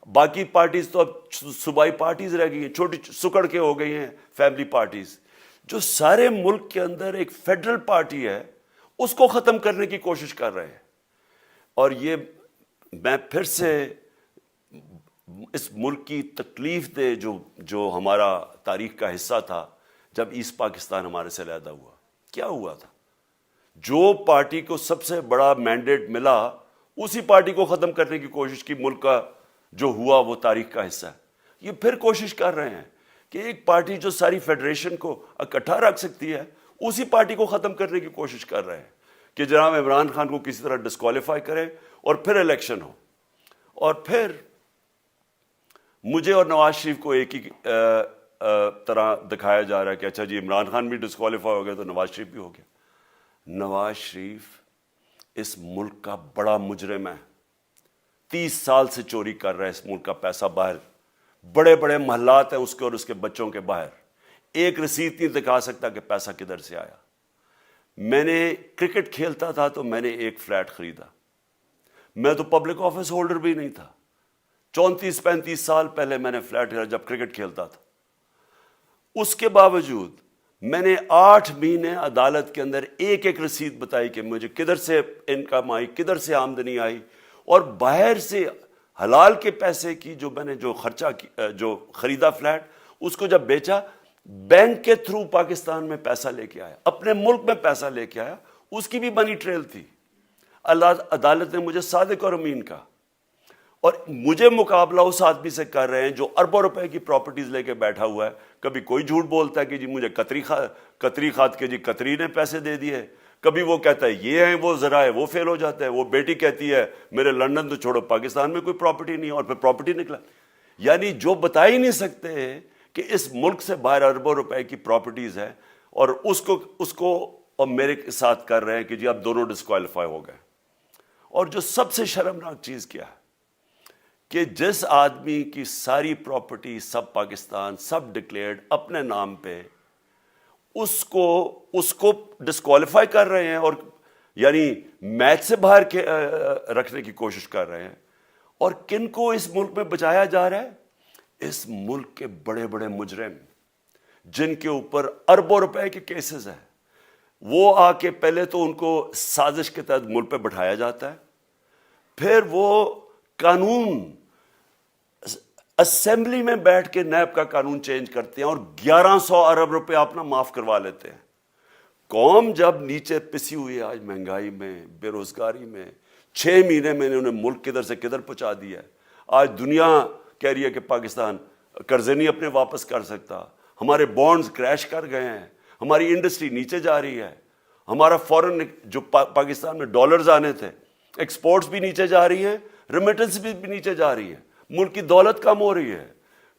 باقی پارٹیز تو اب صوبائی پارٹیز رہ گئی ہیں، چھوٹی سکڑ کے ہو گئی ہیں فیملی پارٹیز. جو سارے ملک کے اندر ایک فیڈرل پارٹی ہے، اس کو ختم کرنے کی کوشش کر رہے ہیں. اور یہ میں پھر سے اس ملک کی تکلیف دے جو ہمارا تاریخ کا حصہ تھا، جب ایسٹ پاکستان ہمارے سے علیحدہ ہوا، کیا ہوا تھا؟ جو پارٹی کو سب سے بڑا مینڈیٹ ملا، اسی پارٹی کو ختم کرنے کی کوشش کی. ملک کا جو ہوا وہ تاریخ کا حصہ ہے. یہ پھر کوشش کر رہے ہیں کہ ایک پارٹی جو ساری فیڈریشن کو اکٹھا رکھ سکتی ہے، اسی پارٹی کو ختم کرنے کی کوشش کر رہے ہیں کہ جناب عمران خان کو کسی طرح ڈسکوالیفائی کریں اور پھر الیکشن ہو. اور پھر مجھے اور نواز شریف کو ایک ہی طرح دکھایا جا رہا ہے کہ اچھا جی عمران خان بھی ڈسکوالیفائی ہو گیا تو نواز شریف بھی ہو گیا. نواز شریف اس ملک کا بڑا مجرم ہے. 30 سال سے چوری کر رہا ہے اس ملک کا پیسہ باہر. بڑے بڑے محلات ہیں اس کے اور اس کے بچوں کے باہر. ایک رسید نہیں دکھا سکتا کہ پیسہ کدھر سے آیا. میں نے کرکٹ کھیلتا تھا تو میں نے ایک فلیٹ خریدا. میں تو پبلک آفس ہولڈر بھی نہیں تھا. 34-35 سال پہلے میں نے فلیٹ خریدا جب کرکٹ کھیلتا تھا. اس کے باوجود میں نے 8 مہینے عدالت کے اندر ایک ایک رسید بتائی کہ مجھے کدھر سے انکم آئی، کدھر سے آمدنی آئی. اور باہر سے حلال کے پیسے کی میں نے جو خرچہ جو خریدا فلیٹ، اس کو جب بیچا، بینک کے تھرو پاکستان میں پیسہ لے کے آیا، اپنے ملک میں پیسہ لے کے آیا. اس کی بھی منی ٹریل تھی. عدالت نے مجھے صادق اور امین کا، اور مجھے مقابلہ اس آدمی سے کر رہے ہیں جو اربوں روپے کی پراپرٹیز لے کے بیٹھا ہوا ہے. کبھی کوئی جھوٹ بولتا ہے کہ جی مجھے قطری خات کے جی قطری نے پیسے دے دیے. کبھی وہ کہتا ہے یہ ہیں وہ ذرائع، وہ فیل ہو جاتا ہے. وہ بیٹی کہتی ہے میرے لندن تو چھوڑو پاکستان میں کوئی پراپرٹی نہیں ہے، اور پھر پراپرٹی نکلا. یعنی جو بتا ہی نہیں سکتے کہ اس ملک سے باہر اربوں روپے کی پراپرٹیز ہے، اور اس کو اور میرے ساتھ کر رہے ہیں کہ جی اب دونوں ڈسکوالیفائی ہو گئے. اور جو سب سے شرمناک چیز کیا ہے کہ جس آدمی کی ساری پراپرٹی سب پاکستان سب ڈکلیئرڈ اپنے نام پہ، اس کو ڈسکوالیفائی کر رہے ہیں، اور یعنی میچ سے باہر رکھنے کی کوشش کر رہے ہیں. اور کن کو اس ملک میں بچایا جا رہا ہے؟ اس ملک کے بڑے بڑے مجرم جن کے اوپر اربوں روپے کے کیسز ہیں، وہ آ کے پہلے تو ان کو سازش کے تحت ملک پہ بٹھایا جاتا ہے. پھر وہ قانون اسمبلی میں بیٹھ کے نیب کا قانون چینج کرتے ہیں اور 1100 ارب روپے اپنا معاف کروا لیتے ہیں. قوم جب نیچے پسی ہوئی ہے آج مہنگائی میں، بے روزگاری میں، 6 مہینے میں انہوں نے ملک کدھر سے کدھر پہنچا دیا ہے. آج دنیا کہہ رہی ہے کہ پاکستان قرضے نہیں اپنے واپس کر سکتا. ہمارے بانڈز کریش کر گئے ہیں، ہماری انڈسٹری نیچے جا رہی ہے، ہمارا فورن جو پاکستان میں ڈالرز آنے تھے، ایکسپورٹس بھی نیچے جا رہی ہیں، ریمیٹنس بھی نیچے جا رہی ہیں. ملک کی دولت کم ہو رہی ہے,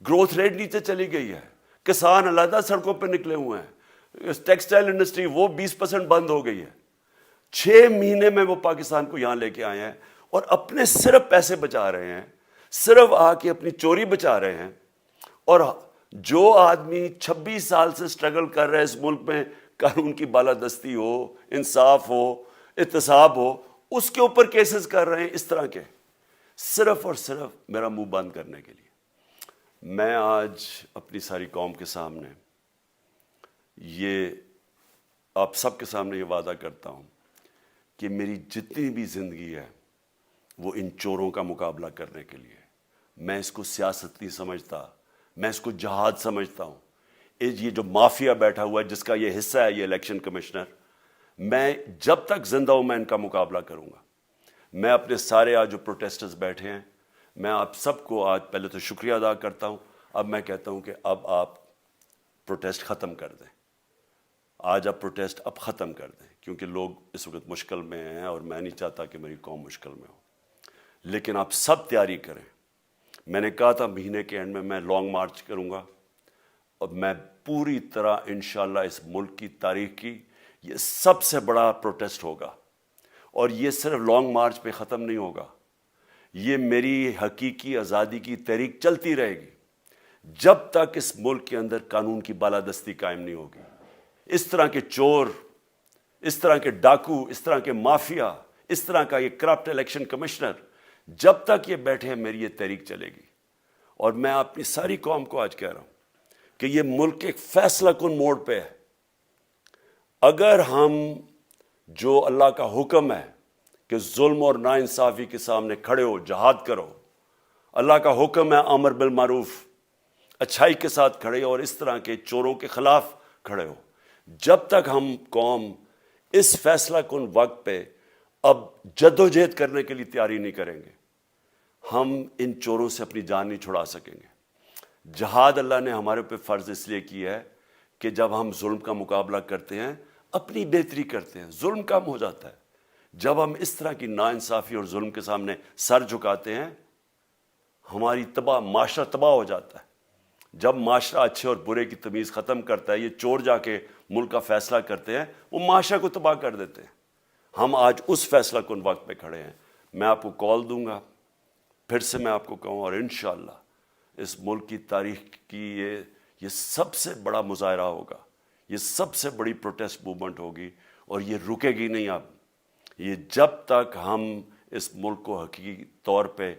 گروتھ ریٹ نیچے چلی گئی ہے, کسان علیحدہ سڑکوں پہ نکلے ہوئے ہیں, ٹیکسٹائل انڈسٹری وہ 20% بند ہو گئی ہے. 6 مہینے میں وہ پاکستان کو یہاں لے کے آئے ہیں اور اپنے صرف پیسے بچا رہے ہیں, صرف آ کے اپنی چوری بچا رہے ہیں. اور جو آدمی 26 سال سے سٹرگل کر رہے ہیں اس ملک میں, قانون کی بالادستی ہو, انصاف ہو, احتساب ہو, اس کے اوپر کیسز کر رہے ہیں اس طرح کے, صرف اور صرف میرا منہ بند کرنے کے لیے. میں آج اپنی ساری قوم کے سامنے یہ آپ سب کے سامنے یہ وعدہ کرتا ہوں کہ میری جتنی بھی زندگی ہے وہ ان چوروں کا مقابلہ کرنے کے لیے. میں اس کو سیاست نہیں سمجھتا, میں اس کو جہاد سمجھتا ہوں. یہ جو مافیا بیٹھا ہوا ہے جس کا یہ حصہ ہے یہ الیکشن کمشنر, میں جب تک زندہ ہوں میں ان کا مقابلہ کروں گا. میں اپنے سارے آج جو پروٹیسٹرز بیٹھے ہیں, میں آپ سب کو آج پہلے تو شکریہ ادا کرتا ہوں. اب میں کہتا ہوں کہ اب آپ پروٹیسٹ ختم کر دیں. آج آپ پروٹیسٹ اب ختم کر دیں, کیونکہ لوگ اس وقت مشکل میں ہیں اور میں نہیں چاہتا کہ میری قوم مشکل میں ہو. لیکن آپ سب تیاری کریں. میں نے کہا تھا مہینے کے اینڈ میں لانگ مارچ کروں گا, اور میں پوری طرح انشاءاللہ اس ملک کی تاریخ کی یہ سب سے بڑا پروٹیسٹ ہوگا. اور یہ صرف لانگ مارچ پہ ختم نہیں ہوگا, یہ میری حقیقی آزادی کی تحریک چلتی رہے گی جب تک اس ملک کے اندر قانون کی بالادستی قائم نہیں ہوگی. اس طرح کے چور, اس طرح کے ڈاکو, اس طرح کے مافیا, اس طرح کا یہ کرپٹ الیکشن کمشنر, جب تک یہ بیٹھے ہیں میری یہ تحریک چلے گی. اور میں اپنی ساری قوم کو آج کہہ رہا ہوں کہ یہ ملک ایک فیصلہ کن موڑ پہ ہے. اگر ہم جو اللہ کا حکم ہے کہ ظلم اور ناانصافی کے سامنے کھڑے ہو, جہاد کرو, اللہ کا حکم ہے امر بالمعروف, اچھائی کے ساتھ کھڑے ہو اور اس طرح کے چوروں کے خلاف کھڑے ہو, جب تک ہم قوم اس فیصلہ کن وقت پہ اب جدوجہد کرنے کے لیے تیاری نہیں کریں گے, ہم ان چوروں سے اپنی جان نہیں چھڑا سکیں گے. جہاد اللہ نے ہمارے پہ فرض اس لیے کیا ہے کہ جب ہم ظلم کا مقابلہ کرتے ہیں اپنی بہتری کرتے ہیں, ظلم کم ہو جاتا ہے. جب ہم اس طرح کی ناانصافی اور ظلم کے سامنے سر جھکاتے ہیں ہماری معاشرہ تباہ ہو جاتا ہے. جب معاشرہ اچھے اور برے کی تمیز ختم کرتا ہے, یہ چور جا کے ملک کا فیصلہ کرتے ہیں, وہ معاشرہ کو تباہ کر دیتے ہیں. ہم آج اس فیصلہ کن وقت پہ کھڑے ہیں. میں آپ کو کال دوں گا, پھر سے میں آپ کو کہوں, اور انشاءاللہ اس ملک کی تاریخ کی یہ سب سے بڑا مظاہرہ ہوگا, یہ سب سے بڑی پروٹیسٹ موومنٹ ہوگی, اور یہ رکے گی نہیں. اب یہ جب تک ہم اس ملک کو حقیقی طور پہ